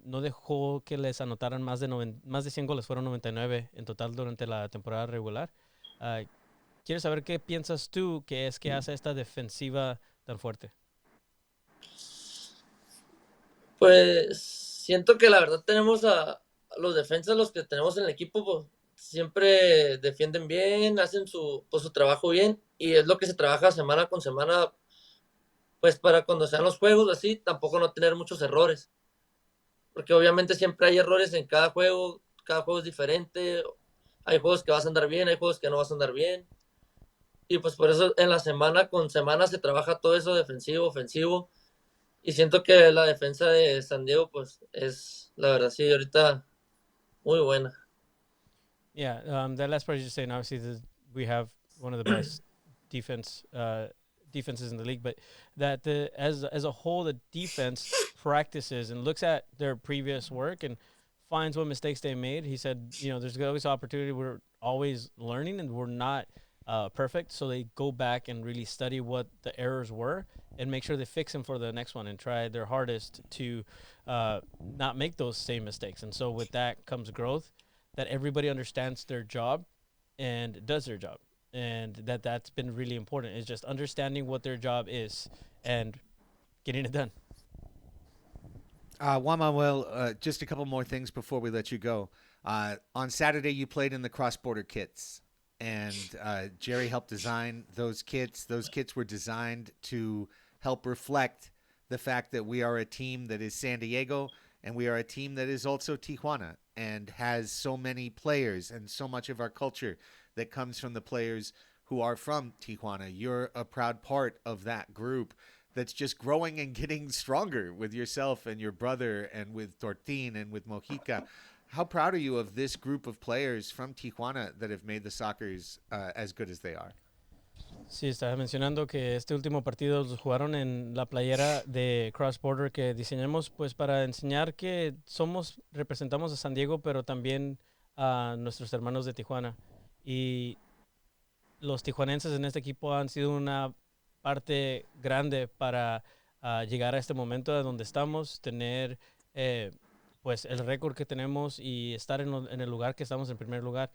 dejó que les anotaran más de 100 goles, fueron 99 en total durante la temporada regular. Ah, quiero saber qué piensas tú que es que hace esta defensiva tan fuerte. Pues siento que la verdad tenemos a los defensas, los que tenemos en el equipo, pues, siempre defienden bien, hacen su trabajo bien, y es lo que se trabaja semana con semana, pues para cuando sean los juegos así, tampoco no tener muchos errores, porque obviamente siempre hay errores en cada juego es diferente, hay juegos que vas a andar bien, hay juegos que no vas a andar bien, y pues por eso en la semana con semana se trabaja todo eso defensivo, ofensivo, y siento que la defensa de San Diego, pues es, la verdad, sí, ahorita muy buena. Yeah, that last part you're saying, obviously, we have one of the best defenses in the league, but that as a whole, the defense practices and looks at their previous work and finds what mistakes they made. He said, there's always opportunity. We're always learning, and we're not perfect. So they go back and really study what the errors were and make sure they fix them for the next one and try their hardest to not make those same mistakes. And so with that comes growth, that everybody understands their job and does their job, and that's been really important, is just understanding what their job is and getting it done. Juan Manuel, just a couple more things before we let you go. On Saturday, you played in the cross-border kits, and Jerry helped design those kits. Those kits were designed to help reflect the fact that we are a team that is San Diego, and we are a team that is also Tijuana and has so many players and so much of our culture that comes from the players who are from Tijuana. You're a proud part of that group that's just growing and getting stronger with yourself and your brother and with Tortin and with Mojica. How proud are you of this group of players from Tijuana that have made the Sockers as good as they are? Sí, estaba mencionando que este último partido los jugaron en la playera de Cross Border que diseñamos, pues para enseñar que representamos a San Diego, pero también a nuestros hermanos de Tijuana. Y los tijuanenses en este equipo han sido una parte grande para llegar a este momento de donde estamos, tener pues el récord que tenemos y estar en el lugar que estamos en primer lugar.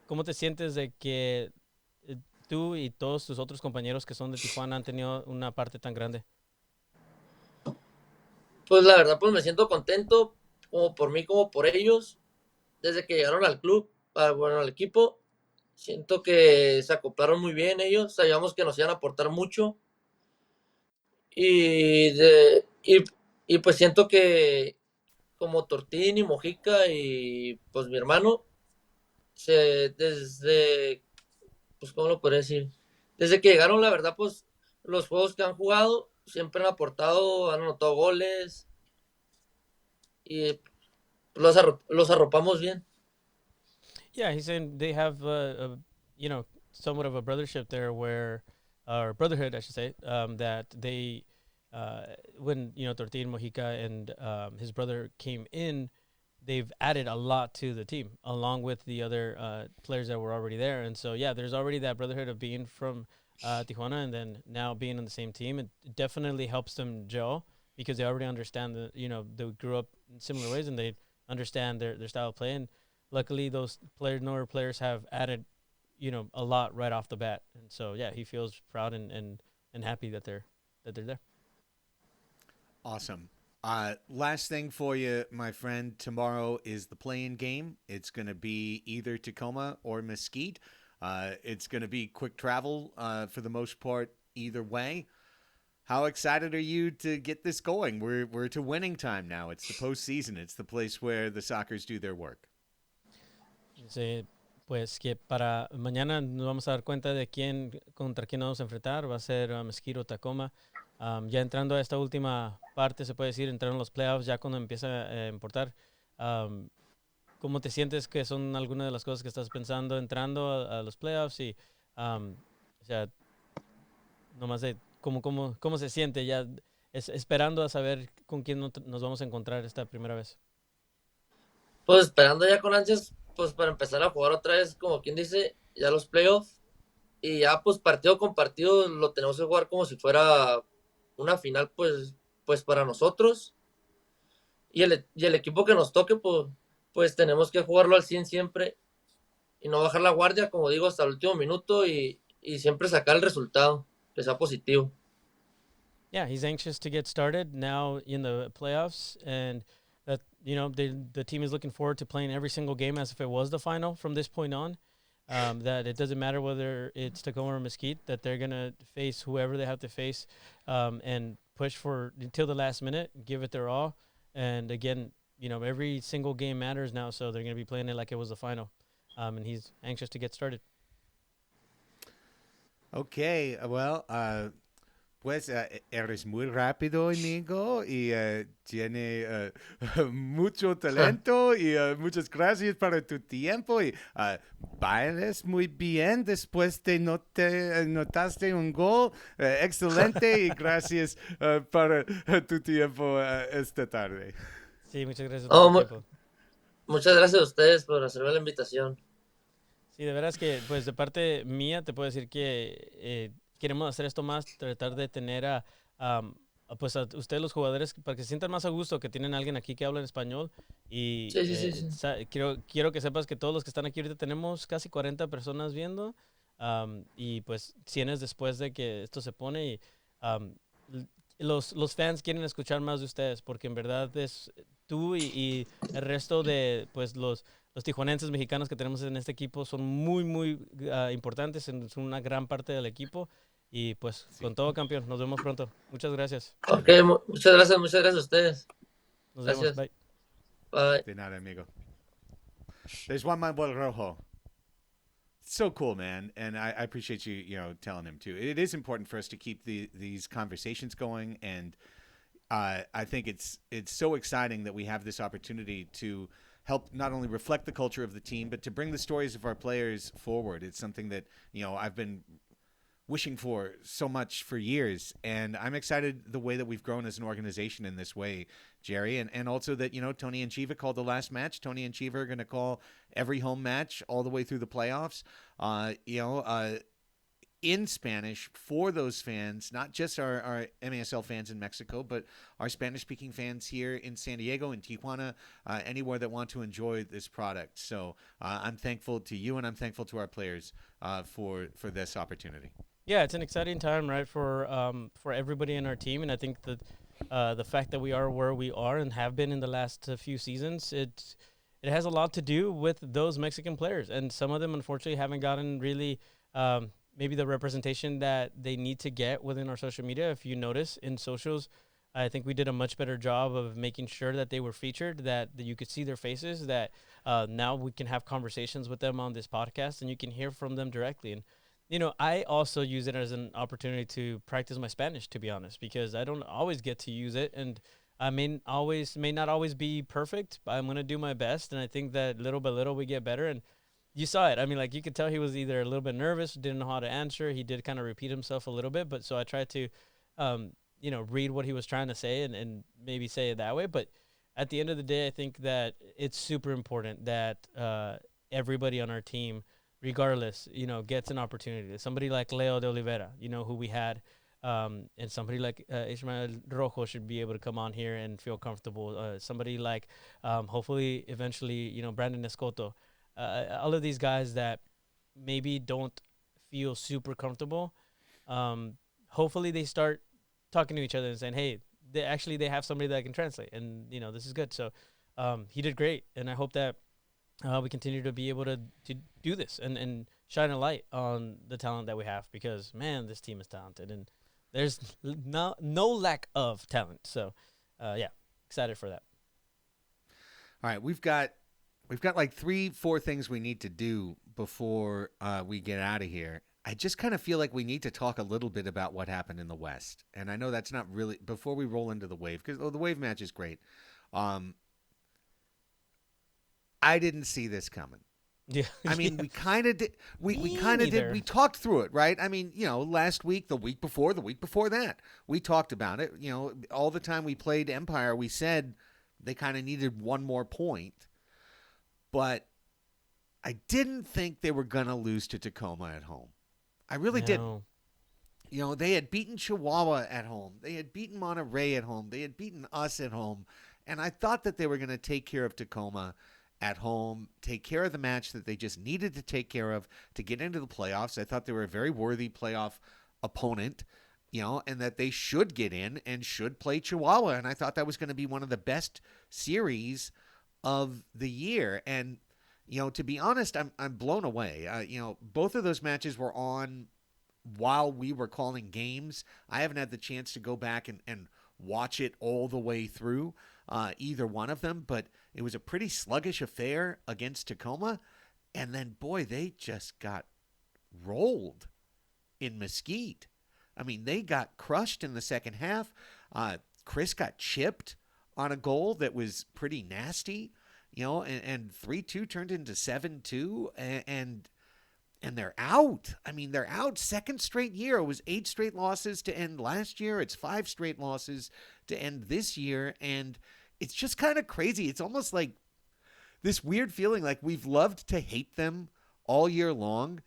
¿Cómo te sientes de que tú y todos tus otros compañeros que son de Tijuana han tenido una parte tan grande? Pues la verdad, pues me siento contento, como por mí, como por ellos, desde que llegaron al club, bueno, al equipo. Siento que se acoplaron muy bien ellos, sabíamos que nos iban a aportar mucho. Y, y pues siento que como Tortín y Mojica y pues mi hermano, desde, pues ¿cómo lo podría decir? Desde que llegaron, la verdad, pues los juegos que han jugado siempre han aportado, han anotado goles y los arropamos bien. Yeah, he's saying they have, somewhat of a brothership there where, or brotherhood, I should say, that they, when, Tortin Mojica and his brother came in, they've added a lot to the team along with the other players that were already there. And so, yeah, there's already that brotherhood of being from Tijuana and then now being on the same team. It definitely helps them gel because they already understand that, they grew up in similar ways and they understand their style of play. And luckily, those newer players have added, a lot right off the bat. And so, yeah, he feels proud and happy that they're there. Awesome. Last thing for you, my friend. Tomorrow is the play-in game. It's going to be either Tacoma or Mesquite. It's going to be quick travel for the most part either way. How excited are you to get this going? We're to winning time now. It's the postseason. It's the place where the Sockers do their work. Sí, pues que para mañana nos vamos a dar cuenta de contra quién nos vamos a enfrentar. Va a ser Mesquite o Tacoma. Ya entrando a esta última parte, se puede decir, entrar en los playoffs, ya cuando empieza a importar. ¿Cómo te sientes que son algunas de las cosas que estás pensando entrando a los playoffs? Y, o sea, nomás de cómo se siente ya esperando a saber con quién nos vamos a encontrar esta primera vez. Pues esperando ya con ansias, pues para empezar a jugar otra vez, como quien dice, ya los playoffs. Y ya pues partido con partido lo tenemos que jugar como si fuera una final, pues para nosotros. y el equipo que nos toque, pues tenemos que jugarlo al 100 siempre y no bajar la guardia, como digo, hasta el último minuto y siempre sacar el resultado, que sea positivo. Yeah, he's anxious to get started now in the playoffs, and that the team is looking forward to playing every single game as if it was the final from this point on. That it doesn't matter whether it's Tacoma or Mesquite, that they're gonna face whoever they have to face, and push for until the last minute, give it their all. And again, every single game matters now, so they're gonna be playing it like it was the final. And he's anxious to get started. Okay, well, pues eres muy rápido, amigo, y tiene mucho talento y muchas gracias para tu tiempo y bailes muy bien después de notaste un gol. Excelente y gracias para tu tiempo esta tarde. Sí, muchas gracias por No, tu tiempo. muchas gracias a ustedes por hacerme la invitación. Sí, de veras que, pues de parte mía, te puedo decir que queremos hacer esto más, tratar de tener pues a ustedes los jugadores para que se sientan más a gusto, que tienen a alguien aquí que habla en español. Y Sí, sí, sí, sí. quiero que sepas que todos los que están aquí ahorita tenemos casi 40 personas viendo, y pues 100 es después de que esto se pone y am, los fans quieren escuchar más de ustedes, porque en verdad es tú y el resto de pues los tijuanenses mexicanos que tenemos en este equipo son muy, muy importantes, son una gran parte del equipo. Y pues Sí, con todo, campeón, nos vemos pronto. Muchas gracias. Ok, muchas gracias a ustedes. Nos vemos. Gracias. Bye. Bye. de nada, amigo. There's Juan Manuel Rojo. So cool, man, and I appreciate you telling him too. It is important for us to keep these conversations going, and I think it's so exciting that we have this opportunity to help not only reflect the culture of the team, but to bring the stories of our players forward. It's something that I've been wishing for so much for years, and I'm excited the way that we've grown as an organization in this way, Jerry, and also that Tony and Chiva called the last match. Tony and Chiva are going to call every home match all the way through the playoffs. In Spanish for those fans, not just our MASL fans in Mexico, but our Spanish-speaking fans here in San Diego, in Tijuana, anywhere that want to enjoy this product. So I'm thankful to you, and I'm thankful to our players for this opportunity. Yeah, it's an exciting time, right, for everybody in our team, and I think that the fact that we are where we are and have been in the last few seasons, it has a lot to do with those Mexican players, and some of them unfortunately haven't gotten really maybe the representation that they need to get within our social media. If you notice in socials, I think we did a much better job of making sure that they were featured, that you could see their faces, that now we can have conversations with them on this podcast, and you can hear from them directly. And I also use it as an opportunity to practice my Spanish, to be honest, because I don't always get to use it, and I may not always be perfect, but I'm gonna do my best. And I think that little by little we get better. And you saw it. I mean, like you could tell he was either a little bit nervous, didn't know how to answer. He did kind of repeat himself a little bit, but so I tried to, read what he was trying to say and maybe say it that way. But at the end of the day, I think that it's super important that everybody on our team, regardless, gets an opportunity. Somebody like Leo de Oliveira, who we had, and somebody like Ishmael Rojo should be able to come on here and feel comfortable. Somebody like, hopefully, eventually, Brandon Escoto. All of these guys that maybe don't feel super comfortable, hopefully they start talking to each other and saying, hey, they have somebody that can translate, and this is good. So he did great, and I hope that we continue to be able to do this and shine a light on the talent that we have, because man, this team is talented, and there's no lack of talent. So yeah, excited for that. All right, we've got like 3-4 things we need to do before we get out of here. I just kind of feel like we need to talk a little bit about what happened in the West. And I know that's not really before we roll into the Wave, because the Wave match is great. I didn't see this coming. Yeah, I mean, we kind of did. We kind of did. We talked through it, right? I mean, last week, the week before that, we talked about it. All the time we played Empire, we said they kind of needed one more point. But I didn't think they were going to lose to Tacoma at home. I really didn't. They had beaten Chihuahua at home. They had beaten Monterey at home. They had beaten us at home. And I thought that they were going to take care of Tacoma at home, take care of the match that they just needed to take care of to get into the playoffs. I thought they were a very worthy playoff opponent, and that they should get in and should play Chihuahua. And I thought that was going to be one of the best series of the year. And, to be honest, I'm blown away. Both of those matches were on while we were calling games. I haven't had the chance to go back and watch it all the way through, either one of them, but it was a pretty sluggish affair against Tacoma. And then, boy, they just got rolled in Mesquite. I mean, they got crushed in the second half. Chris got chipped on a goal that was pretty nasty, and 3-2 turned into 7-2, and they're out. I mean, they're out. Second straight year. It was 8 straight losses to end last year. It's 5 straight losses to end this year, and it's just kind of crazy. It's almost like this weird feeling like we've loved to hate them all year long,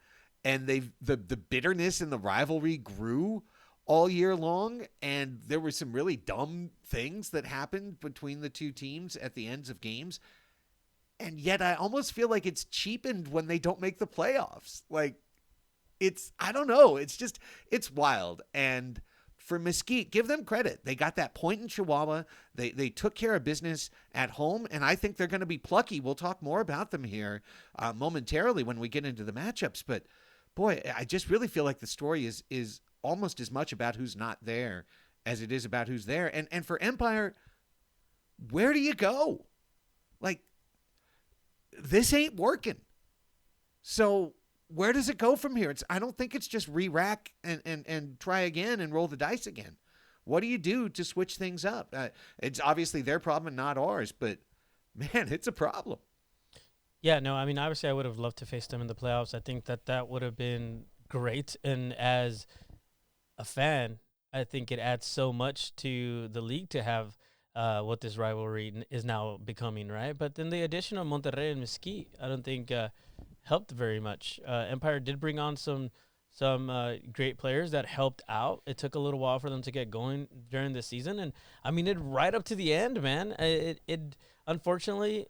and the bitterness and the rivalry grew all year long, and there were some really dumb things that happened between the two teams at the ends of games. And yet I almost feel like it's cheapened when they don't make the playoffs. Like, I don't know. It's wild. And for Mesquite, give them credit. They got that point in Chihuahua. They took care of business at home, and I think they're going to be plucky. We'll talk more about them here momentarily when we get into the matchups. But, boy, I just really feel like the story is almost as much about who's not there as it is about who's there. And for Empire, where do you go? Like, this ain't working. So where does it go from here? I don't think it's just re-rack and try again and roll the dice again. What do you do to switch things up? It's obviously their problem and not ours, but, man, it's a problem. Yeah, no, I mean, obviously I would have loved to face them in the playoffs. I think that would have been great. And as a fan, I think it adds so much to the league to have what this rivalry is now becoming, right? But then the addition of Monterrey and Mesquite, I don't think helped very much. Empire did bring on some great players that helped out. It took a little while for them to get going during the season, and I mean, it right up to the end, man. It unfortunately,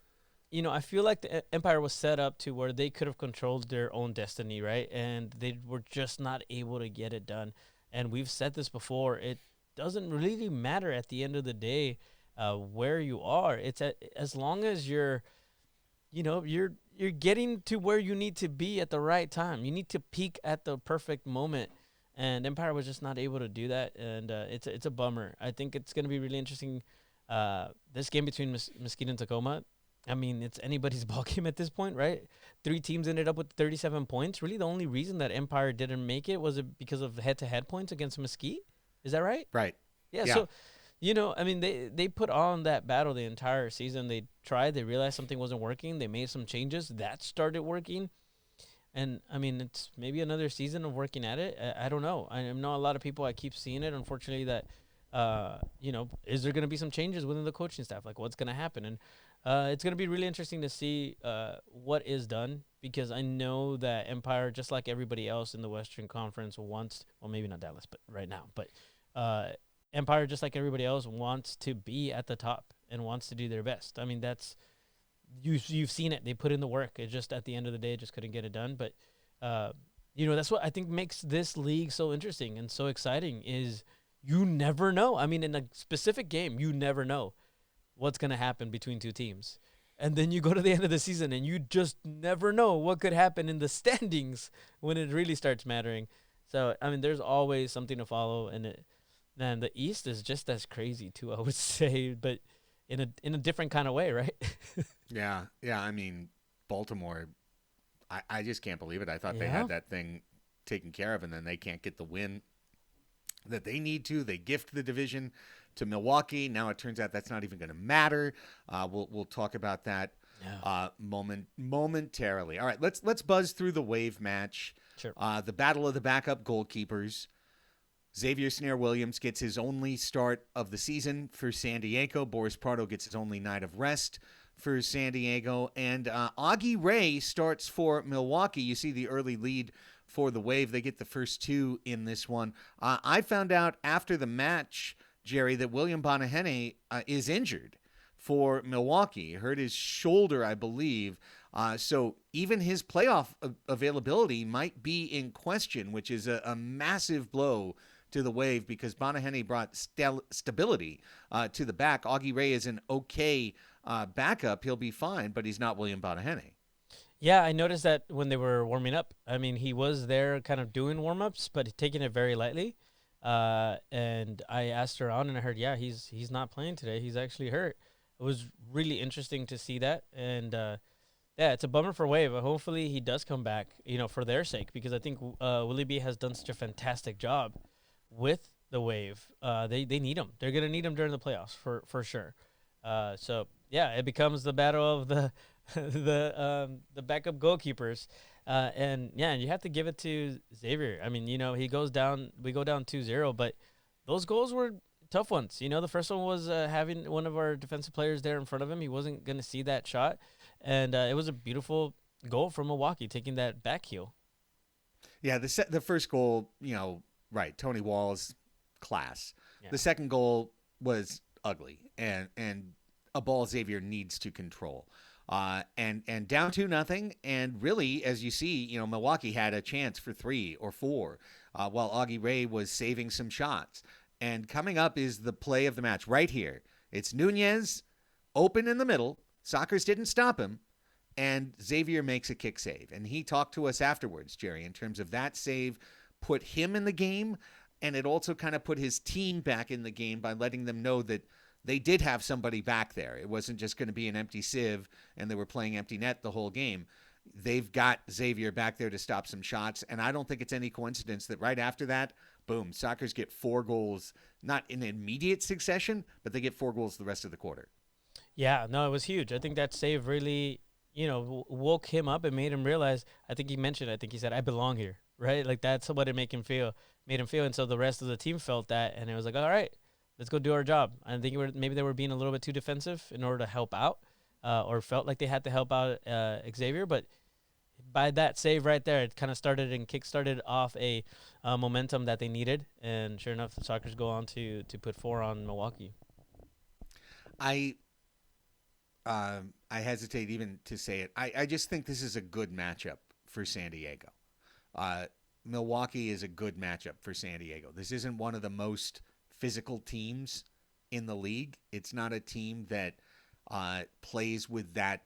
I feel like the Empire was set up to where they could have controlled their own destiny, right? And they were just not able to get it done. And we've said this before. It doesn't really matter at the end of the day where you are. It's as long as you're getting to where you need to be at the right time. You need to peak at the perfect moment, and Empire was just not able to do that, and it's a bummer. I think it's going to be really interesting. This game between Mesquite and Tacoma, I mean, it's anybody's ball game at this point, right? 3 teams ended up with 37 points. Really, the only reason that Empire didn't make it was because of head-to-head points against Mesquite. Is that right? Right. Yeah. So, I mean, they put on that battle the entire season. They tried. They realized something wasn't working. They made some changes. That started working. And, I mean, it's maybe another season of working at it. I don't know. I know a lot of people, I keep seeing it, unfortunately, that, is there going to be some changes within the coaching staff? Like, what's going to happen? And it's going to be really interesting to see what is done, because I know that Empire, just like everybody else in the Western Conference, wants – well, maybe not Dallas, but right now. But Empire, just like everybody else, wants to be at the top and wants to do their best. I mean, that's you've seen it. They put in the work. It just at the end of the day, just couldn't get it done. But that's what I think makes this league so interesting and so exciting. Is you never know. I mean, in a specific game, you never know what's going to happen between two teams. And then you go to the end of the season and you just never know what could happen in the standings when it really starts mattering. So, I mean, there's always something to follow, and the East is just as crazy too, I would say, but in a different kind of way, right? Yeah. I mean, Baltimore, I just can't believe it. I thought they had that thing taken care of, and then they can't get the win that they need to. They gift the division to Milwaukee. Now it turns out that's not even going to matter. We'll talk about that momentarily. All right, let's buzz through the wave match. Sure. The battle of the backup goalkeepers. Xavier Snare-Williams gets his only start of the season for San Diego. Boris Prado gets his only night of rest for San Diego. And Augie Ray starts for Milwaukee. You see the early lead for the Wave. They get the first 2 in this one. I found out after the match, Jerry, that William Bonahene is injured for Milwaukee. He hurt his shoulder, I believe. So even his playoff availability might be in question, which is a massive blow to the Wave because Bonahene brought stability to the back. Augie Ray is an okay backup. He'll be fine, but he's not William Bonahene. Yeah, I noticed that when they were warming up. I mean, he was there kind of doing warm-ups, but taking it very lightly. And I asked around, and I heard, yeah, he's not playing today. He's actually hurt. It was really interesting to see that. And, yeah, it's a bummer for Wave. Hopefully he does come back, for their sake, because I think Willie B has done such a fantastic job with the Wave. They need him. They're going to need him during the playoffs for sure. So, yeah, it becomes the battle of the the backup goalkeepers. And you have to give it to Xavier. I mean, we go down 2-0, but those goals were tough ones. The first one was having one of our defensive players there in front of him. He wasn't going to see that shot. And it was a beautiful goal from Milwaukee, taking that back heel. Yeah, the first goal, right, Tony Wall's class. Yeah. The second goal was ugly and a ball Xavier needs to control. And down 2-0, and really, as you see, Milwaukee had a chance for 3 or 4, while Augie Ray was saving some shots. And coming up is the play of the match right here. It's Nunez, open in the middle. Sockers didn't stop him, and Xavier makes a kick save. And he talked to us afterwards, Jerry, in terms of that save put him in the game, and it also kind of put his team back in the game by letting them know that they did have somebody back there. It wasn't just going to be an empty sieve, and they were playing empty net the whole game. They've got Xavier back there to stop some shots, and I don't think it's any coincidence that right after that, boom, Sockers get 4 goals, not in immediate succession, but they get 4 goals the rest of the quarter. Yeah, no, it was huge. I think that save really, woke him up and made him realize, I think he said, I belong here, right? Like that's what it made him feel. And so the rest of the team felt that, and it was like, all right, let's go do our job. I think maybe they were being a little bit too defensive in order to help out, or felt like they had to help out Xavier. But by that save right there, it kind of started and kick-started off a momentum that they needed. And sure enough, the Sockers go on to put 4 on Milwaukee. I hesitate even to say it. I just think this is a good matchup for San Diego. Milwaukee is a good matchup for San Diego. This isn't one of the most physical teams in the league. It's not a team that plays with that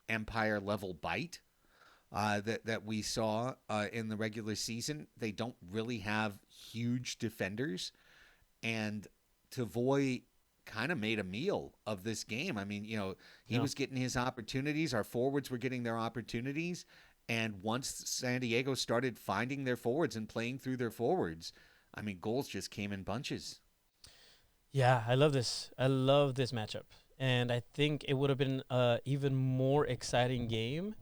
Empire level bite that we saw in the regular season. They don't really have huge defenders, and Tavoy kind of made a meal of this game. I mean, he was getting his opportunities. Our forwards were getting their opportunities. And once San Diego started finding their forwards and playing through their forwards, I mean, goals just came in bunches. Yeah, I love this. I love this matchup. And I think it would have been an even more exciting game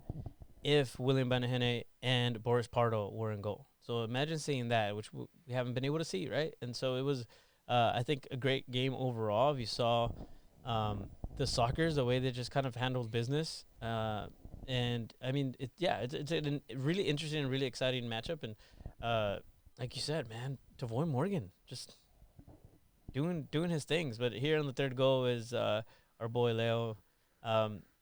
if William Bonahene and Boris Pardo were in goal. So imagine seeing that, which we haven't been able to see, right? And so it was, I think, a great game overall. If you saw the Sockers, the way they just kind of handled business. And, I mean, it's a really interesting and really exciting matchup. And like you said, man, Tavoy Morgan just doing his things. But here on the third goal is our boy Leo.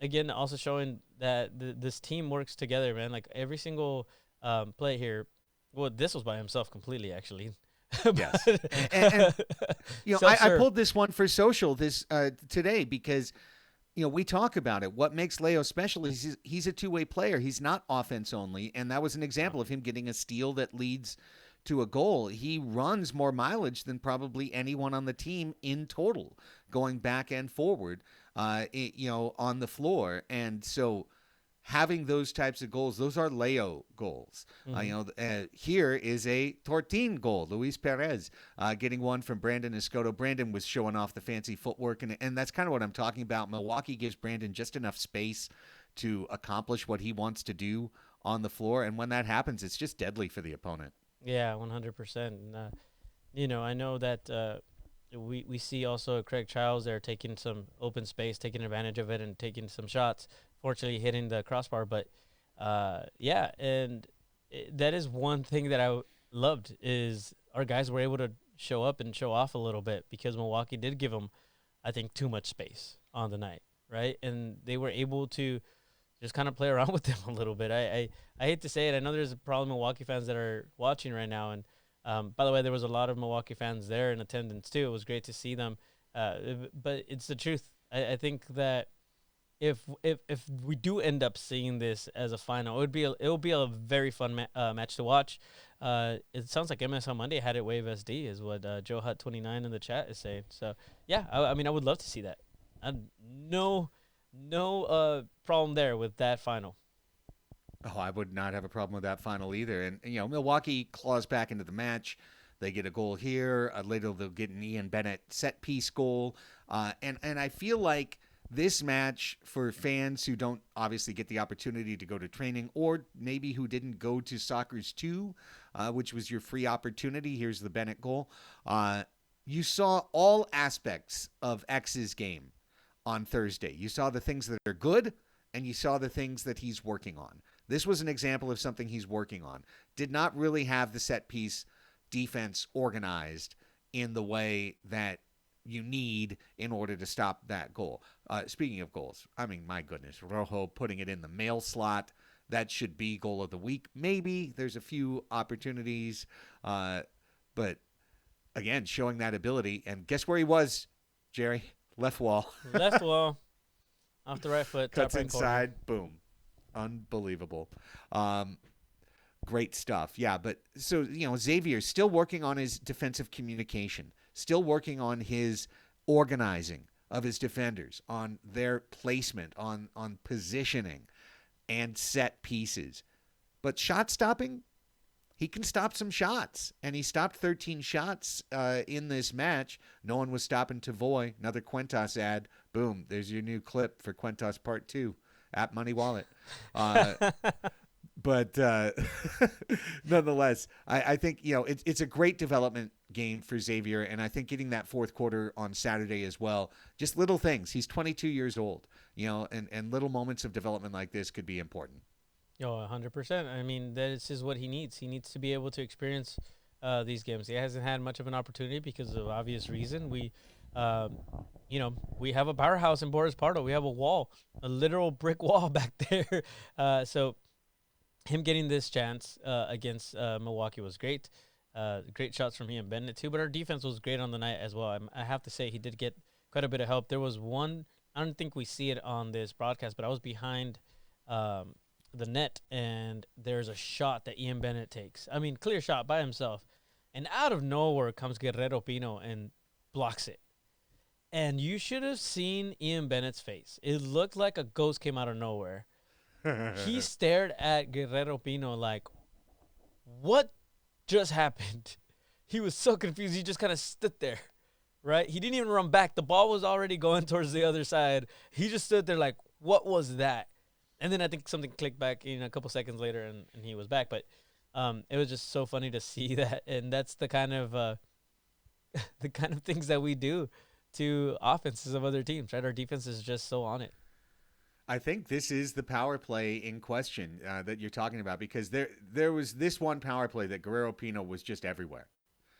Again, also showing that this team works together, man. Like every single play here. Well, this was by himself completely, actually. Yes. and I pulled this one for social today because, we talk about it. What makes Leo special is he's a two-way player. He's not offense only, and that was an example of him getting a steal that leads to a goal. He runs more mileage than probably anyone on the team in total, going back and forward, on the floor. And so having those types of goals, those are Leo goals. Mm-hmm. Here is a Tortin goal, Luis Perez, getting one from Brandon Escoto. Brandon was showing off the fancy footwork, and that's kind of what I'm talking about. Milwaukee gives Brandon just enough space to accomplish what he wants to do on the floor, and when that happens, it's just deadly for the opponent. Yeah, 100%. I know that we see also Craig Childs there taking some open space, taking advantage of it, and taking some shots. Fortunately, hitting the crossbar. But and that is one thing that I loved is our guys were able to show up and show off a little bit because Milwaukee did give them, I think, too much space on the night, right? And they were able to just kind of play around with them a little bit. I hate to say it. I know there's probably Milwaukee fans that are watching right now. And by the way, there was a lot of Milwaukee fans there in attendance too. It was great to see them. But it's the truth. I think that if we do end up seeing this as a final, it will be a very fun match to watch. It sounds like MSL Monday had it wave SD is what Joe Hut 29 in the chat is saying. So yeah, I mean I would love to see that. No problem there with that final. Oh, I would not have a problem with that final either. And Milwaukee claws back into the match. They get a goal here. Later they'll get an Ian Bennett set piece goal. And I feel like this match, for fans who don't obviously get the opportunity to go to training, or maybe who didn't go to Soccer's 2, which was your free opportunity, here's the Bennett goal. You saw all aspects of X's game on Thursday. You saw the things that are good, and you saw the things that he's working on. This was an example of something he's working on. Did not really have the set piece defense organized in the way that you need in order to stop that goal. Speaking of goals, I mean, my goodness, Rojo putting it in the mail slot. That should be goal of the week. Maybe there's a few opportunities, but again, showing that ability. And guess where he was, Jerry? Left wall. Left wall. Off the right foot. Cuts top right inside. corner. Boom. Unbelievable. Great stuff. Yeah, but so, Xavier's still working on his defensive communication, still working on his organizing of his defenders, on their placement, on positioning and set pieces. But shot stopping, he can stop some shots, and he stopped 13 shots in this match. No one was stopping Tavoy. Another Quintas ad. Boom, there's your new clip for Quintas Part 2 at Money Wallet. But nonetheless, I think, it's a great development game for Xavier, and I think getting that fourth quarter on Saturday as well, just little things. He's 22 years old, and little moments of development like this could be important. 100%. I mean, this is what he needs. He needs to be able to experience these games. He hasn't had much of an opportunity because of obvious reason. We have a powerhouse in Boris Pardo. We have a wall, a literal brick wall back there. So him getting this chance against Milwaukee was great. Great shots from Ian Bennett too, but our defense was great on the night as well. I have to say he did get quite a bit of help. There was one, I don't think we see it on this broadcast, but I was behind the net, and there's a shot that Ian Bennett takes. I mean, clear shot by himself. And out of nowhere comes Guerrero Pino and blocks it. And you should have seen Ian Bennett's face. It looked like a ghost came out of nowhere. He stared at Guerrero Pino like, what just happened? He was so confused. He just kind of stood there, right? He didn't even run back. The ball was already going towards the other side. He just stood there like, what was that? And then I think something clicked back a couple seconds later, and he was back. But it was just so funny to see that. And that's the kind of the kind of things that we do to offenses of other teams, right? Our defense is just so on it. I think this is the power play in question that you're talking about, because there was this one power play that Guerrero Pino was just everywhere.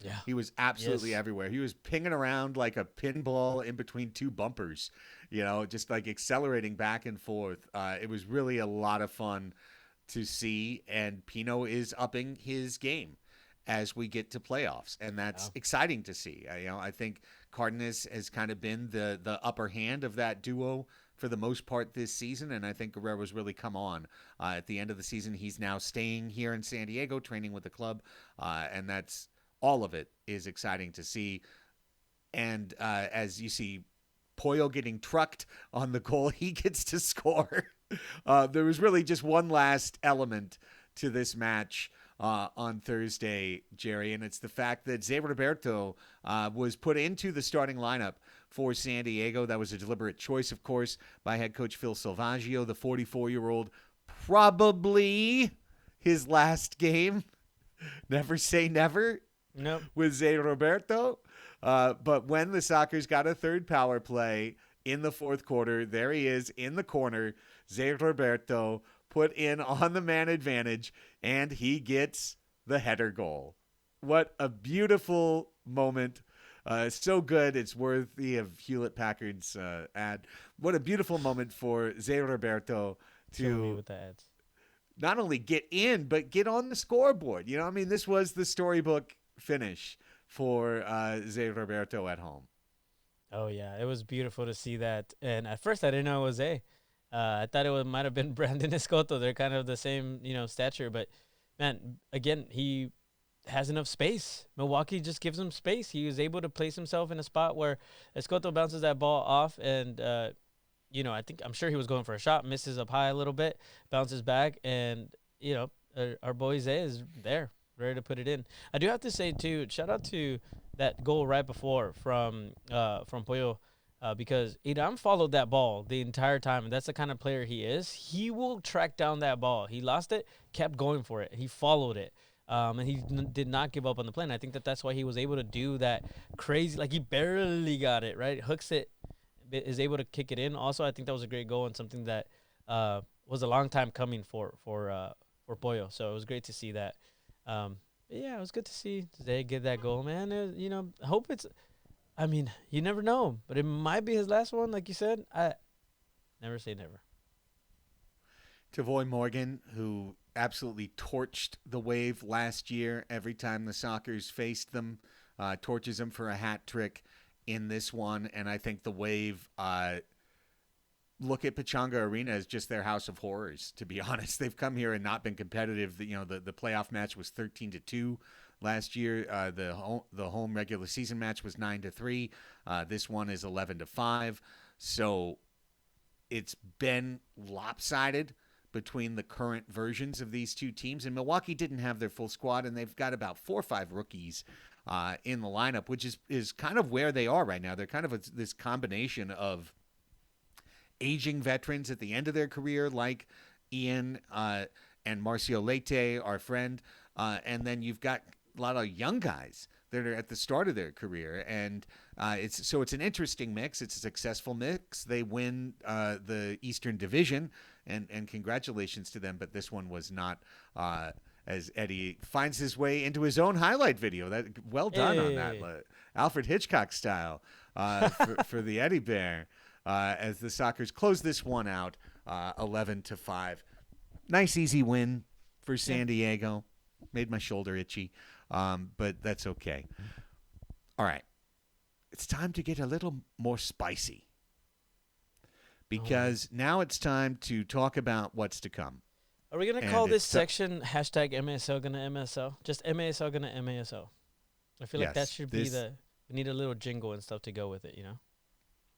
Yeah. He was absolutely everywhere. He was pinging around like a pinball in between two bumpers, just like accelerating back and forth. It was really a lot of fun to see, and Pino is upping his game as we get to playoffs, and that's exciting to see. I think Cardenas has kind of been the upper hand of that duo for the most part this season, and I think Guerrero's really come on. At the end of the season, he's now staying here in San Diego, training with the club, and that's all of it is exciting to see. And as you see Poyo getting trucked on the goal, he gets to score. There was really just one last element to this match on Thursday, Jerry, and it's the fact that Zé Roberto was put into the starting lineup for San Diego. That was a deliberate choice, of course, by head coach Phil Salvaggio, the 44-year-old, probably his last game. Never say never. Nope. With Zé Roberto. But when the Sockers got a third power play in the fourth quarter, there he is in the corner, Zé Roberto put in on the man advantage, and he gets the header goal. What a beautiful moment So good, it's worthy of Hewlett Packard's ad. What a beautiful moment for Zé Roberto Killing me to with the ads. not only get in, but get on the scoreboard. I mean, this was the storybook finish for Zé Roberto at home. Oh yeah, it was beautiful to see that. And at first, I didn't know it was A. I thought might have been Brandon Escoto. They're kind of the same, stature. But man, again, he has enough space. Milwaukee just gives him space. He was able to place himself in a spot where Escoto bounces that ball off, and I'm sure he was going for a shot, misses up high a little bit, bounces back, and our boy Zay is there, ready to put it in. I do have to say too, shout out to that goal right before from Pollo. Because Idam followed that ball the entire time, and that's the kind of player he is. He will track down that ball. He lost it, kept going for it. He followed it, and he did not give up on the play. And I think that's why he was able to do that crazy, like he barely got it, right? Hooks it, is able to kick it in. Also, I think that was a great goal and something that was a long time coming for Pollo. So it was great to see that. Yeah, it was good to see Zay get that goal, man. I hope it's. I mean, you never know, but it might be his last one, like you said. I never say never. Tavoy Morgan, who absolutely torched the Wave last year every time the Sockers faced them, torches them for a hat trick in this one. And I think the Wave look at Pechanga Arena as just their house of horrors, to be honest. They've come here and not been competitive. The playoff match was 13-2. Last year, the home regular season match was 9-3. This one is 11-5. So it's been lopsided between the current versions of these two teams. And Milwaukee didn't have their full squad, and they've got about 4 or 5 rookies in the lineup, which is kind of where they are right now. They're kind of this combination of aging veterans at the end of their career, like Ian and Marcio Leite, our friend, and then you've got a lot of young guys that are at the start of their career, and it's an interesting mix. It's a successful mix. They win the Eastern Division, and congratulations to them. But this one was not. As Eddie finds his way into his own highlight video, that well done on that, Alfred Hitchcock style for the Eddie Bear. As the Sockers close this one out, 11-5. Nice easy win for San Diego. Made my shoulder itchy. But that's okay. All right. It's time to get a little more spicy. Because now it's time to talk about what's to come. Are we going to call this section hashtag MASL gonna MASL? Just MASL gonna MASL. I feel like that should be we need a little jingle and stuff to go with it,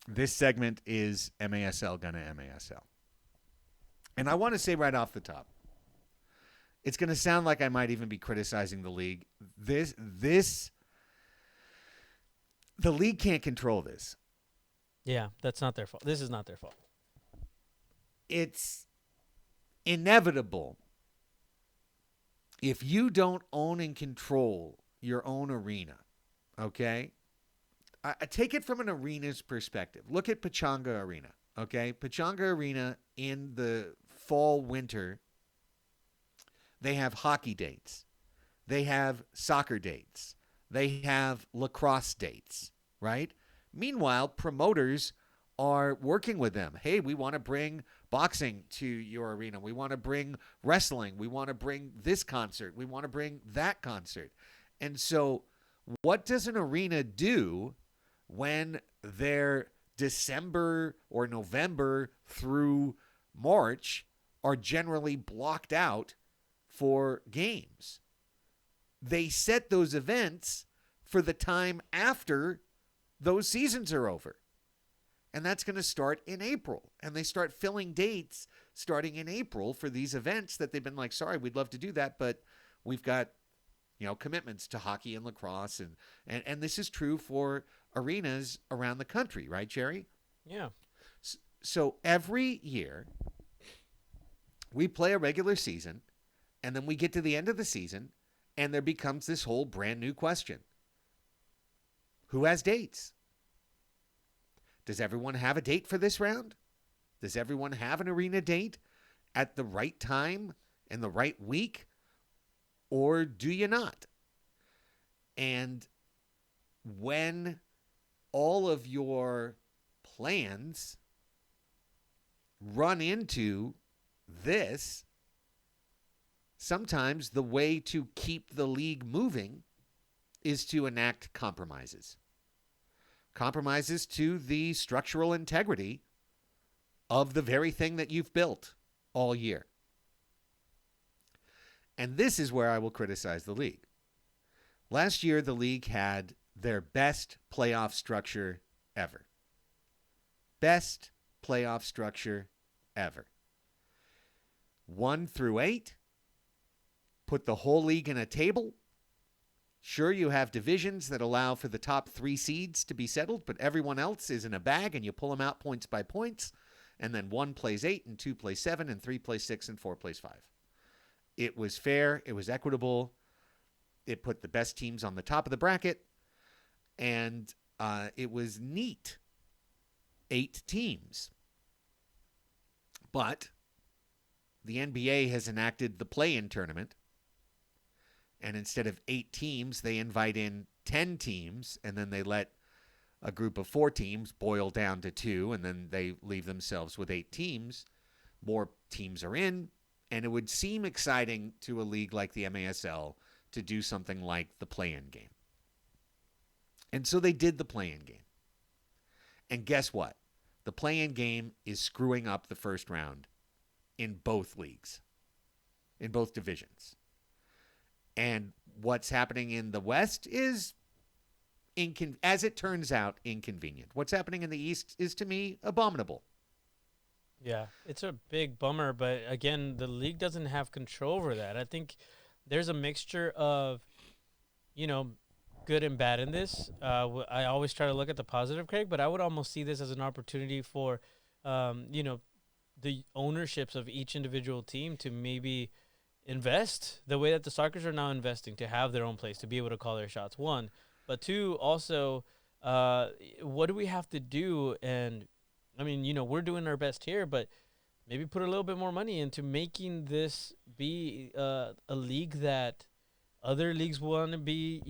This segment is MASL gonna MASL. And I want to say right off the top, it's going to sound like I might even be criticizing the league. The league can't control this. Yeah, that's not their fault. This is not their fault. It's inevitable. If you don't own and control your own arena, okay? I take it from an arena's perspective. Look at Pechanga Arena, okay? Pechanga Arena in the fall, winter, they have hockey dates. They have soccer dates. They have lacrosse dates, right? Meanwhile, promoters are working with them. Hey, we want to bring boxing to your arena. We want to bring wrestling. We want to bring this concert. We want to bring that concert. And so what does an arena do when their December or November through March are generally blocked out for games? They set those events for the time after those seasons are over. And that's going to start in April. And they start filling dates starting in April for these events that they've been like, sorry, we'd love to do that, but we've got, commitments to hockey and lacrosse. And this is true for arenas around the country, right, Jerry? Yeah. So every year we play a regular season, and then we get to the end of the season, and there becomes this whole brand new question. Who has dates? Does everyone have a date for this round? Does everyone have an arena date at the right time in the right week? Or do you not? And when all of your plans run into this, sometimes the way to keep the league moving is to enact compromises. Compromises to the structural integrity of the very thing that you've built all year. And this is where I will criticize the league. Last year, the league had their best playoff structure ever. Best playoff structure ever. 1 through 8, put the whole league in a table. Sure, you have divisions that allow for the top 3 seeds to be settled, but everyone else is in a bag, and you pull them out points by points, and then 1 plays 8, and 2 plays 7, and 3 plays 6, and 4 plays 5. It was fair. It was equitable. It put the best teams on the top of the bracket, and it was neat. 8 teams. But the NBA has enacted the play-in tournament, and instead of 8 teams, they invite in 10 teams, and then they let a group of 4 teams boil down to 2, and then they leave themselves with 8 teams. More teams are in, and it would seem exciting to a league like the MASL to do something like the play-in game. And so they did the play-in game. And guess what? The play-in game is screwing up the first round in both leagues, in both divisions. And what's happening in the West is, as it turns out, inconvenient. What's happening in the East is, to me, abominable. Yeah, it's a big bummer, but again, the league doesn't have control over that. I think there's a mixture of, good and bad in this. I always try to look at the positive, Craig, but I would almost see this as an opportunity for, the ownerships of each individual team to maybe invest the way that the Sockers are now investing, to have their own place, to be able to call their shots, 1. But 2, also, what do we have to do? And, I mean, we're doing our best here, but maybe put a little bit more money into making this be a league that other leagues want to be,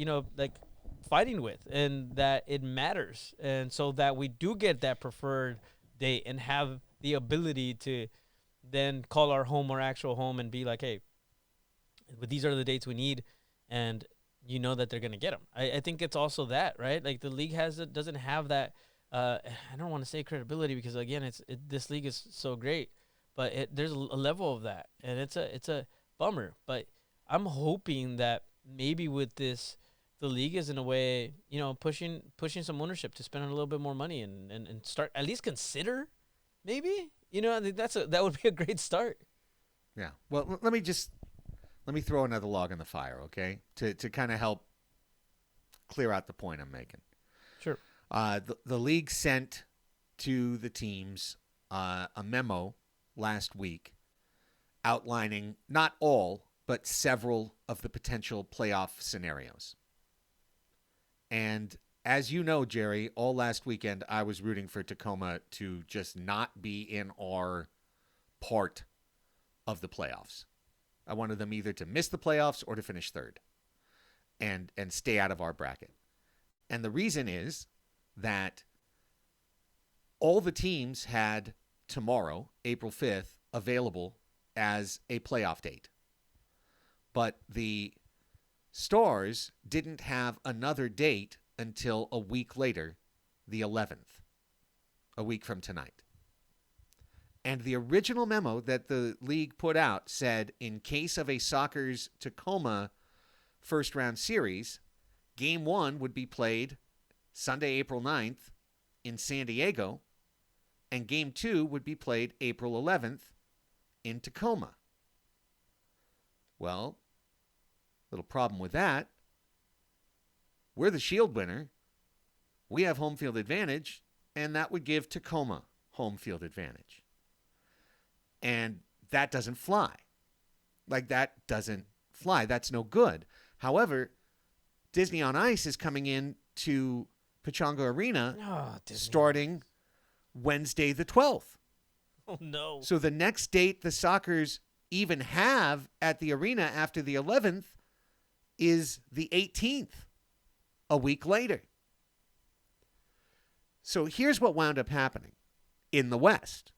fighting with, and that it matters. And so that we do get that preferred date and have the ability to then call our home our actual home and be like, hey, but these are the dates we need, and that they're going to get them. I think it's also that, right? Like, the league doesn't have that, I don't want to say credibility, because, again, this league is so great, but there's a level of that, and it's a bummer. But I'm hoping that maybe with this, the league is in a way, pushing some ownership to spend a little bit more money and start, at least consider, maybe, I think that would be a great start. Yeah. Well, let me throw another log in the fire, okay, to kind of help clear out the point I'm making. Sure. The league sent to the teams a memo last week outlining not all, but several of the potential playoff scenarios. And as you know, Jerry, all last weekend I was rooting for Tacoma to just not be in our part of the playoffs. I wanted them either to miss the playoffs or to finish 3rd and stay out of our bracket. And the reason is that all the teams had tomorrow, April 5th, available as a playoff date. But the Stars didn't have another date until a week later, the 11th, a week from tonight. And the original memo that the league put out said, in case of a Sockers Tacoma first-round series, Game 1 would be played Sunday, April 9th in San Diego, and Game 2 would be played April 11th in Tacoma. Well, little problem with that. We're the Shield winner. We have home field advantage, and that would give Tacoma home field advantage. And that doesn't fly. That doesn't fly. That's no good. However, Disney on Ice is coming in to Pechanga Arena starting Wednesday the 12th. Oh, no. So the next date the Sockers even have at the arena after the 11th is the 18th, a week later. So here's what wound up happening. In the West,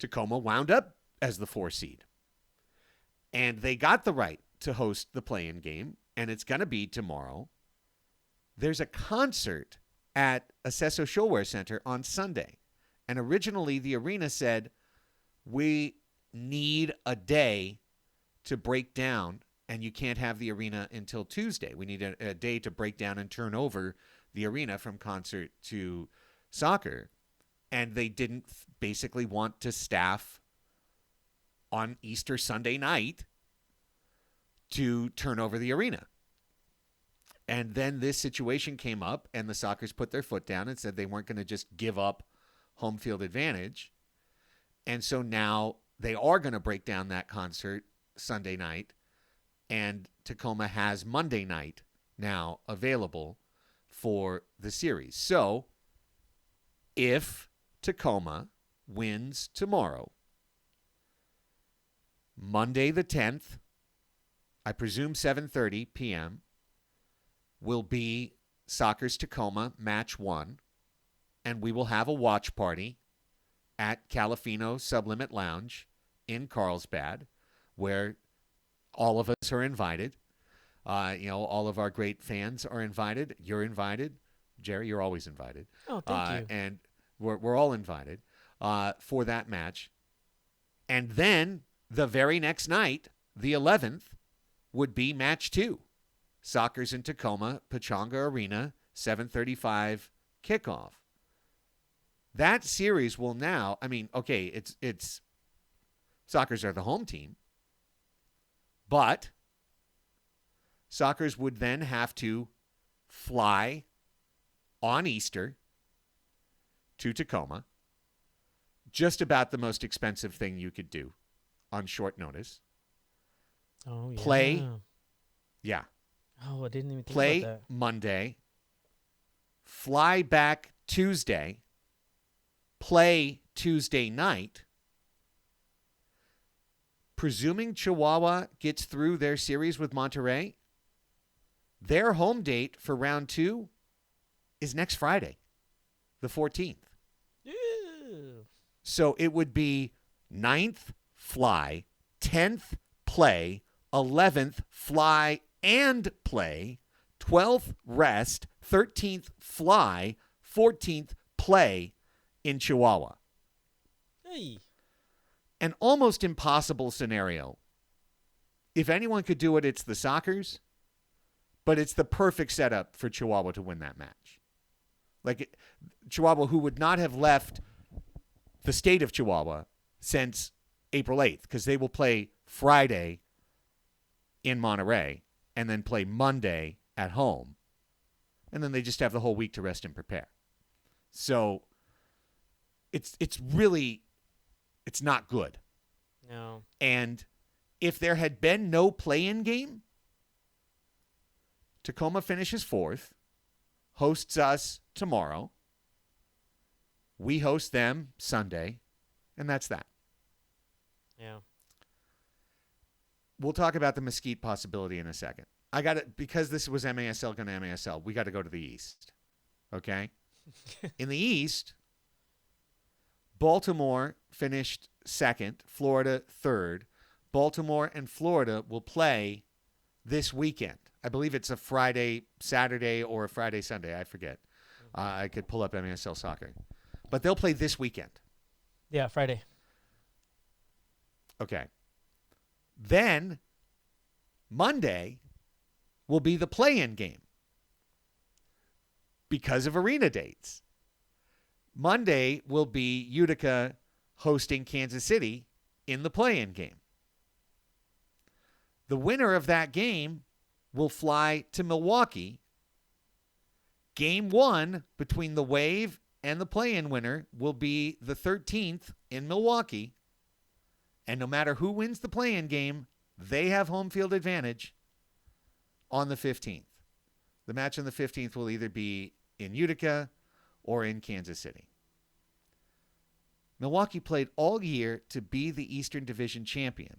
Tacoma wound up as the 4 seed. And they got the right to host the play-in game, and it's going to be tomorrow. There's a concert at Acesso Showwear Center on Sunday. And originally the arena said, we need a day to break down, and you can't have the arena until Tuesday. We need a day to break down and turn over the arena from concert to soccer. And they didn't basically want to staff on Easter Sunday night to turn over the arena. And then this situation came up, and the Sockers put their foot down and said they weren't going to just give up home field advantage. And so now they are going to break down that concert Sunday night, and Tacoma has Monday night now available for the series. So if Tacoma wins tomorrow, Monday the 10th, I presume 7:30 p.m., will be Soccer's Tacoma Match 1, and we will have a watch party at Calafino Sublimit Lounge in Carlsbad, where all of us are invited. All of our great fans are invited. You're invited. Jerry, you're always invited. Oh, thank you. And we're all invited for that match. And then the very next night, the 11th, would be match 2. Soccer's in Tacoma, Pechanga Arena, 7:35 kickoff. That series will now, it's Soccer's are the home team, but Soccer's would then have to fly on Easter to Tacoma, just about the most expensive thing you could do on short notice. Oh, yeah. Play, yeah. Oh, I didn't even think Play about that. Monday, fly back Tuesday, play Tuesday night. Presuming Chihuahua gets through their series with Monterrey, their home date for round 2 is next Friday, the 14th. Ew. So it would be 9th fly, 10th play, 11th fly and play, 12th rest, 13th fly, 14th play in Chihuahua. Hey. An almost impossible scenario. If anyone could do it, it's the Sockers, but it's the perfect setup for Chihuahua to win that match. Chihuahua, who would not have left the state of Chihuahua since April 8th, because they will play Friday in Monterey and then play Monday at home. And then they just have the whole week to rest and prepare. So it's not good. No. And if there had been no play-in game, Tacoma finishes 4th, hosts us tomorrow. We host them Sunday, and that's that. Yeah. We'll talk about the Mesquite possibility in a second. I got it because this was MASL going to MASL. We got to go to the East. Okay? In the East, Baltimore finished 2nd, Florida 3rd. Baltimore and Florida will play this weekend. I believe it's a Friday, Saturday, or a Friday, Sunday. I forget. I could pull up MASL soccer. But they'll play this weekend. Yeah, Friday. Okay. Then Monday will be the play-in game because of arena dates. Monday will be Utica hosting Kansas City in the play-in game. The winner of that game will fly to Milwaukee. Game 1 between the Wave and the play-in winner will be the 13th in Milwaukee. And no matter who wins the play-in game, they have home field advantage on the 15th. The match on the 15th will either be in Utica or in Kansas City. Milwaukee played all year to be the Eastern Division champion.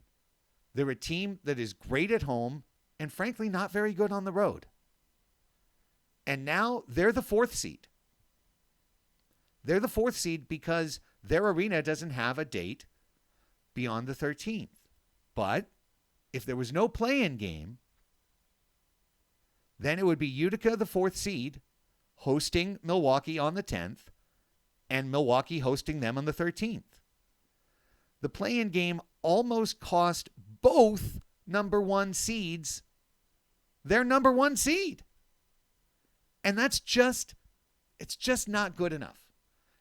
They're a team that is great at home and frankly not very good on the road. And now they're the 4th seed. They're the 4th seed because their arena doesn't have a date beyond the 13th. But if there was no play-in game, then it would be Utica, the 4th seed, hosting Milwaukee on the 10th, and Milwaukee hosting them on the 13th. The play-in game almost cost both number 1 seeds their number 1 seed. And it's just not good enough.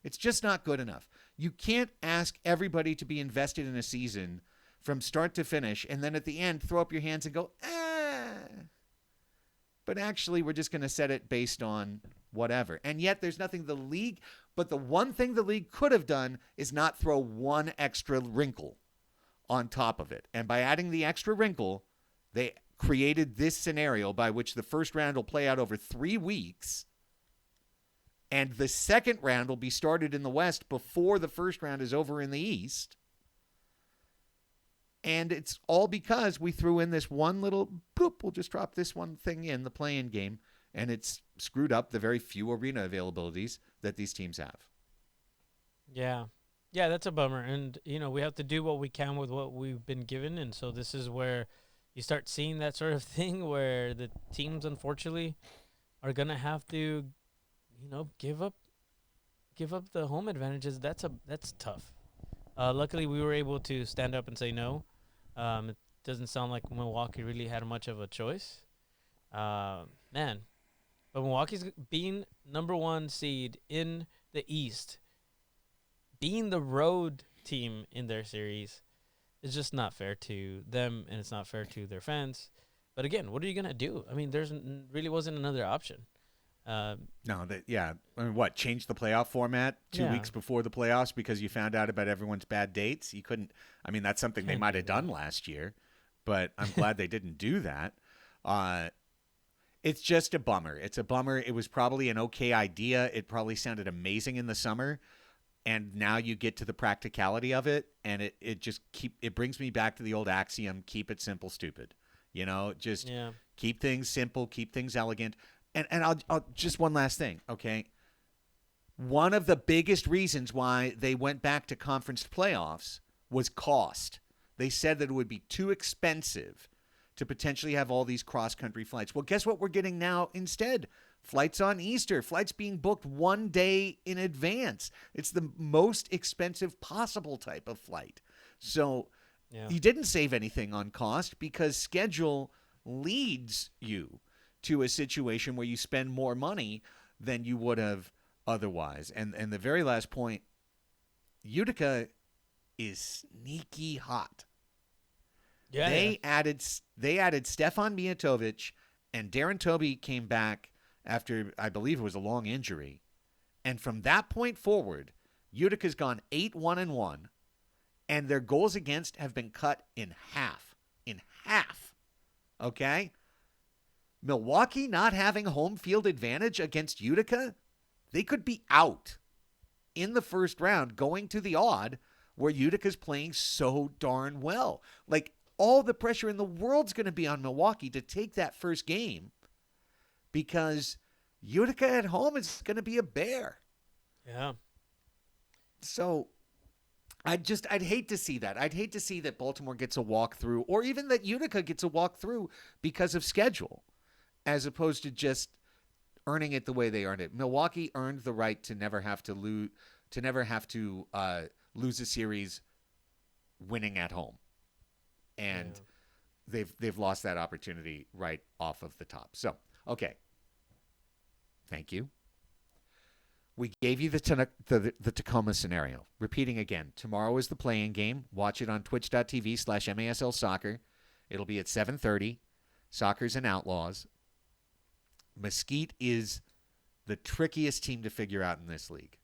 It's just not good enough. You can't ask everybody to be invested in a season from start to finish and then at the end throw up your hands and go, but actually we're just going to set it based on whatever. And yet there's nothing the league, but the one thing the league could have done is not throw one extra wrinkle on top of it. And by adding the extra wrinkle, they created this scenario by which the first round will play out over 3 weeks, and the second round will be started in the West before the first round is over in the East. And it's all because we threw in this one little bloop. We'll just drop this one thing in the play-in game, and it's screwed up the very few arena availabilities that these teams have. Yeah, that's a bummer. And, we have to do what we can with what we've been given. And so this is where you start seeing that sort of thing where the teams, unfortunately, are going to have to, give up the home advantages. That's tough. Luckily, we were able to stand up and say no. It doesn't sound like Milwaukee really had much of a choice. But Milwaukee's being number 1 seed in the East, being the road team in their series, is just not fair to them, and it's not fair to their fans. But again, what are you going to do? I mean, there's really wasn't another option. Change the playoff format 2 weeks before the playoffs because you found out about everyone's bad dates? You couldn't. I mean, that's something they might have done last year, but I'm glad they didn't do that. It's just a bummer. It's a bummer. It was probably an okay idea. It probably sounded amazing in the summer. And now you get to the practicality of it, and it brings me back to the old axiom: keep it simple, stupid. Keep things simple, keep things elegant. And I'll just one last thing, okay? One of the biggest reasons why they went back to conference playoffs was cost. They said that it would be too expensive to potentially have all these cross-country flights. Well, guess what we're getting now instead? Flights on Easter, flights being booked 1 day in advance. It's the most expensive possible type of flight. So you didn't save anything on cost because schedule leads you to a situation where you spend more money than you would have otherwise. And the very last point, Utica is sneaky hot. Yeah, They added Stefan Mijatovic, and Darren Toby came back after, I believe it was a long injury. And from that point forward, Utica's gone 8-1-1, and their goals against have been cut in half. In half. Okay? Milwaukee not having home field advantage against Utica, they could be out in the first round going to the odd where Utica's playing so darn well. Like, all the pressure in the world's going to be on Milwaukee to take that first game because Utica at home is going to be a bear. Yeah. So I'd hate to see that. I'd hate to see that Baltimore gets a walkthrough, or even that Utica gets a walkthrough because of schedule, as opposed to just earning it the way they earned it. Milwaukee earned the right to never have to lose a series winning at home. And they've lost that opportunity right off of the top. So, okay. Thank you. We gave you the Tacoma scenario. Repeating again, tomorrow is the play-in game. Watch it on twitch.tv/MASL Soccer. It'll be at 7:30. Sockers and Outlaws. Mesquite is the trickiest team to figure out in this league.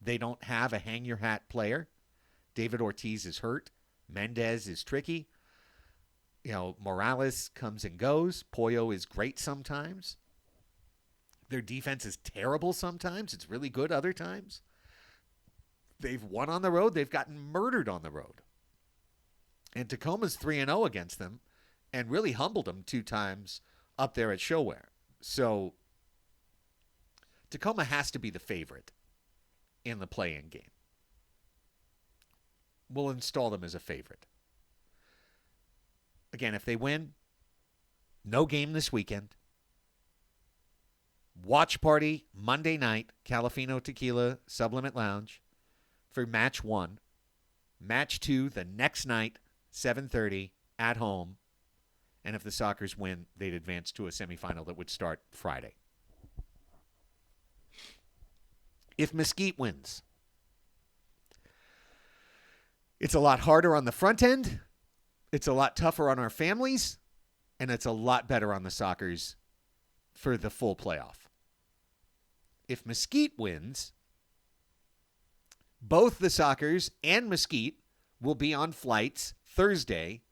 They don't have a hang-your-hat player. David Ortiz is hurt. Mendez is tricky. Morales comes and goes. Pollo is great sometimes. Their defense is terrible sometimes. It's really good other times. They've won on the road. They've gotten murdered on the road. And Tacoma's 3-0 against them and really humbled them 2 times up there at Showware. So Tacoma has to be the favorite in the play-in game. We'll install them as a favorite. Again, if they win, no game this weekend. Watch party Monday night, Calafino Tequila Sublimate Lounge for match 1. Match 2 the next night, 7:30 at home. And if the Sockers win, they'd advance to a semifinal that would start Friday. If Mesquite wins, it's a lot harder on the front end, it's a lot tougher on our families, and it's a lot better on the Sockers for the full playoff. If Mesquite wins, both the Sockers and Mesquite will be on flights Thursday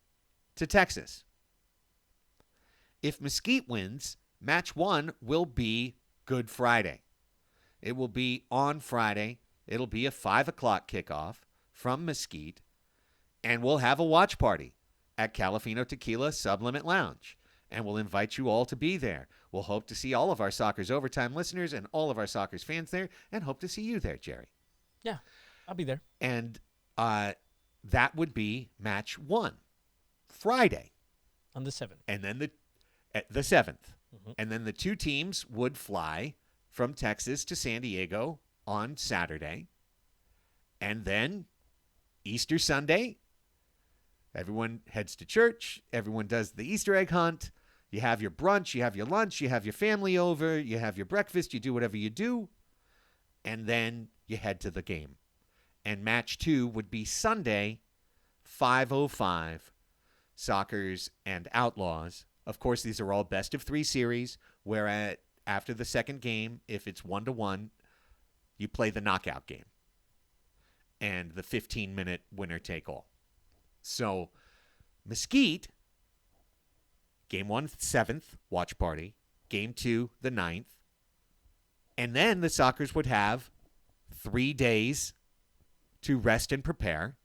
to Texas. If Mesquite wins, match 1 will be Good Friday. It will be on Friday. It'll be a 5 o'clock kickoff from Mesquite, and we'll have a watch party at Calafino Tequila Sublimate Lounge, and we'll invite you all to be there. We'll hope to see all of our Sockers Overtime listeners and all of our Sockers fans there, and hope to see you there, Jerry. Yeah, I'll be there. And that would be match 1, Friday. On the 7th. And then the 7th. Mm-hmm. And then the two teams would fly from Texas to San Diego on Saturday. And then Easter Sunday, everyone heads to church. Everyone does the Easter egg hunt. You have your brunch. You have your lunch. You have your family over. You have your breakfast. You do whatever you do. And then you head to the game. And match 2 would be Sunday, 5:05, Sockers and Outlaws. Of course, these are all best of 3 series, where after the second game, if it's 1-1, you play the knockout game and the 15-minute winner-take-all. So, Mesquite, game 1, 7th, watch party. Game 2, the 9th. And then the Sockers would have 3 days to rest and prepare.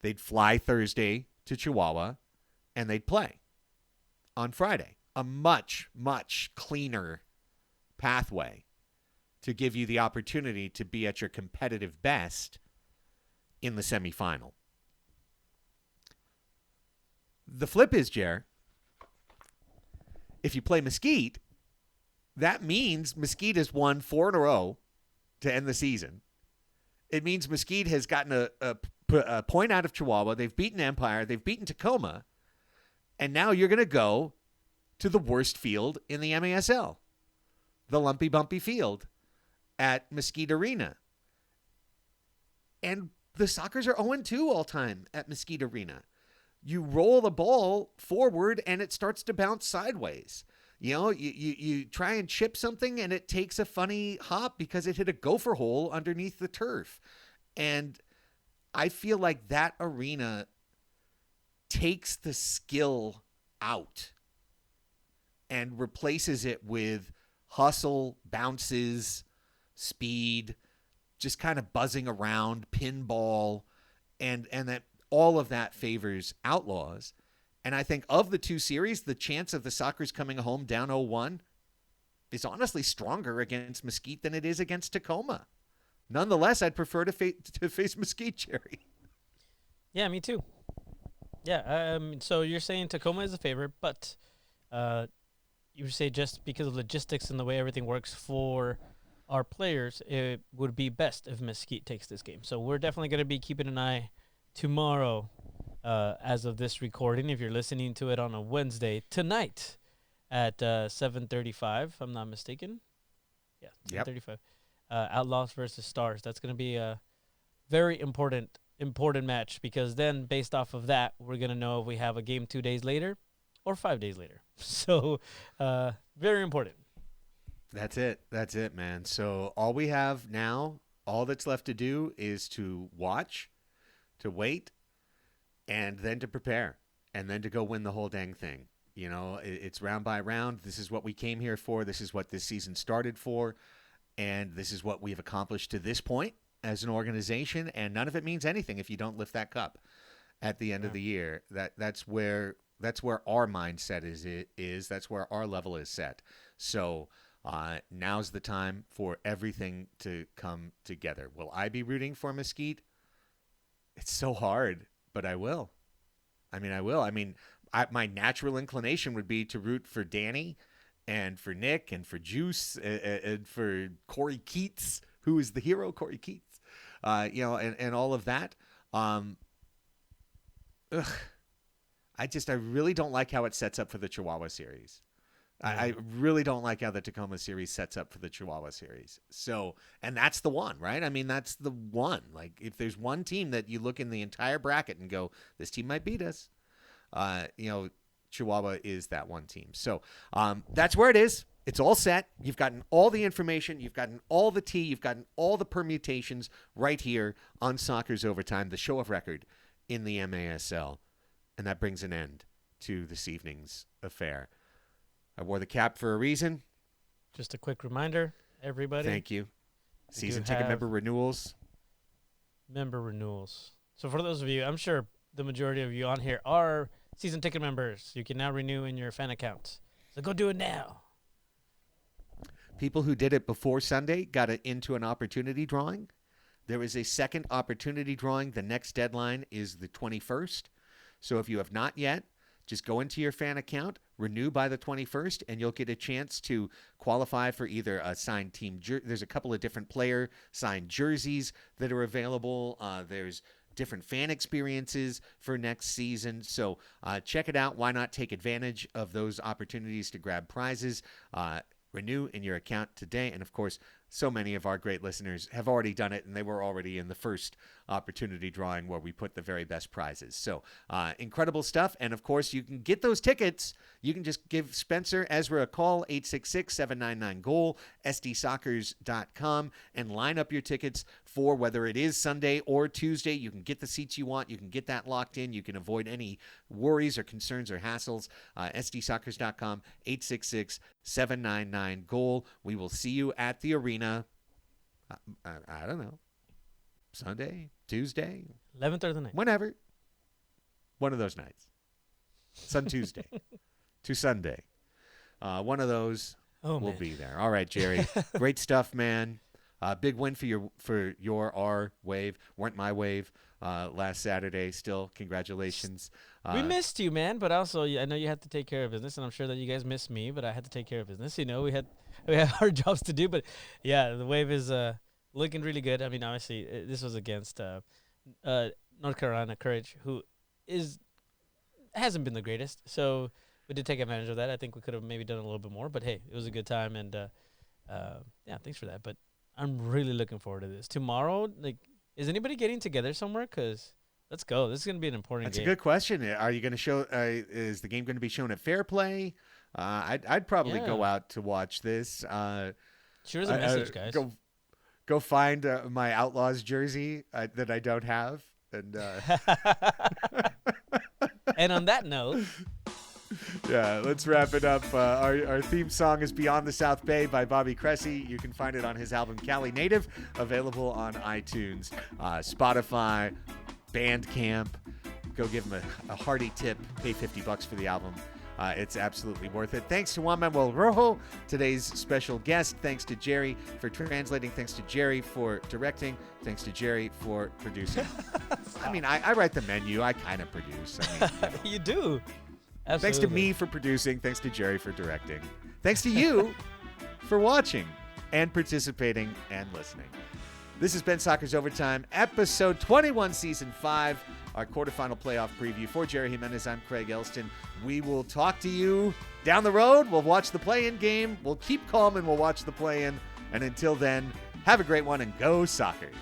They'd fly Thursday to Chihuahua, and they'd play on Friday. A much, much cleaner pathway to give you the opportunity to be at your competitive best in the semifinal. The flip is, Jer, if you play Mesquite, that means Mesquite has won 4 in a row to end the season. It means Mesquite has gotten a point out of Chihuahua. They've beaten Empire. They've beaten Tacoma. And now you're going to go to the worst field in the MASL, the Lumpy Bumpy Field at Mesquite Arena. And the Sockers are 0-2 all time at Mesquite Arena. You roll the ball forward and it starts to bounce sideways. You know, you try and chip something and it takes a funny hop because it hit a gopher hole underneath the turf. And I feel like that arena takes the skill out and replaces it with hustle, bounces, speed, just kind of buzzing around, pinball, and that all of that favors Outlaws. And I think of the 2 series, the chance of the Sockers coming home down 0-1 is honestly stronger against Mesquite than it is against Tacoma. Nonetheless, I'd prefer to face Mesquite, Jerry. Yeah, me too. Yeah, so you're saying Tacoma is a favorite, but you say just because of logistics and the way everything works for our players, it would be best if Mesquite takes this game. So we're definitely going to be keeping an eye tomorrow as of this recording. If you're listening to it on a Wednesday, tonight at 7:35, if I'm not mistaken. Yeah, 7:35. Outlaws versus Stars. That's going to be a very important match, because then based off of that, we're going to know if we have a game 2 days later or 5 days later. So very important. That's it, man. So all we have now, all that's left to do is to watch, to wait, and then to prepare, and then to go win the whole dang thing. You know, it's round by round. This is what we came here for. This is what this season started for. And this is what we've accomplished to this point as an organization. And none of it means anything if you don't lift that cup at the end of the year. That's where our mindset is. That's where our level is set. So Now's the time for everything to come together. Will I be rooting for Mesquite? It's so hard, but I will. I will. My natural inclination would be to root for Danny and for Nick and for Juice and for Corey Keats, who is the hero, Corey Keats, and all of that. I really don't like how it sets up for the Chihuahua series. I really don't like how the Tacoma series sets up for the Chihuahua series. So, and that's the one, right? That's the one. Like, if there's one team that you look in the entire bracket and go, this team might beat us, Chihuahua is that one team. So, that's where it is. It's all set. You've gotten all the information. You've gotten all the tea. You've gotten all the permutations right here on Soccer's Overtime, the show of record in the MASL. And that brings an end to this evening's affair. I wore the cap for a reason. Just a quick reminder, everybody. Thank you. Season ticket member renewals. Member renewals. So for those of you, I'm sure the majority of you on here are season ticket members. You can now renew in your fan account. So go do it now. People who did it before Sunday got it into an opportunity drawing. There is a second opportunity drawing. The next deadline is the 21st. So if you have not yet, just go into your fan account, renew by the 21st, and you'll get a chance to qualify for either a signed team. There's a couple of different player signed jerseys that are available. There's different fan experiences for next season. So check it out. Why not take advantage of those opportunities to grab prizes? Renew in your account today. And, of course, so many of our great listeners have already done it, and they were already in the first opportunity drawing where we put the very best prizes. So incredible stuff. And, of course, you can get those tickets. You can just give Spencer Ezra a call, 866-799-GOAL, sdsoccers.com, and line up your tickets for whether it is Sunday or Tuesday. You can get the seats you want. You can get that locked in. You can avoid any worries or concerns or hassles. sdsoccers.com, 866-799-GOAL. We will see you at the arena. I don't know. Sunday, Tuesday, 11th of the night. Whenever. One of those nights. Tuesday to Sunday. One of those will be there. All right, Jerry. Great stuff, man. Big win for your R wave. Weren't my wave last Saturday. Still, congratulations. We missed you, man. But also, I know you had to take care of business, and I'm sure that you guys missed me. But I had to take care of business. We had hard jobs to do. But yeah, the wave is looking really good. Obviously, this was against North Carolina Courage, who hasn't been the greatest. So we did take advantage of that. I think we could have maybe done a little bit more. But hey, it was a good time, and thanks for that. But I'm really looking forward to this. Tomorrow, is anybody getting together somewhere? Because let's go. This is going to be an important game. That's a good question. Are you going to show is the game going to be shown at Fair Play? I'd probably go out to watch this. Shoot us a message, guys. Go find my Outlaws jersey that I don't have. And and on that note, yeah, let's wrap it up. Our theme song is Beyond the South Bay by Bobby Cressy. You can find it on his album Cali Native, available on iTunes, Spotify, Bandcamp. Go give him a hearty tip. Pay $50 for the album. It's absolutely worth it. Thanks to Juan Manuel Rojo, today's special guest. Thanks to Jerry for translating. Thanks to Jerry for directing. Thanks to Jerry for producing. I write the menu. I kind of produce. You do. Absolutely. Thanks to me for producing. Thanks to Jerry for directing. Thanks to you for watching and participating and listening. This has been Soccer's Overtime, episode 21, season 5, our quarterfinal playoff preview. For Jerry Jimenez, I'm Craig Elston. We will talk to you down the road. We'll watch the play-in game. We'll keep calm and we'll watch the play-in. And until then, have a great one and go Sockers.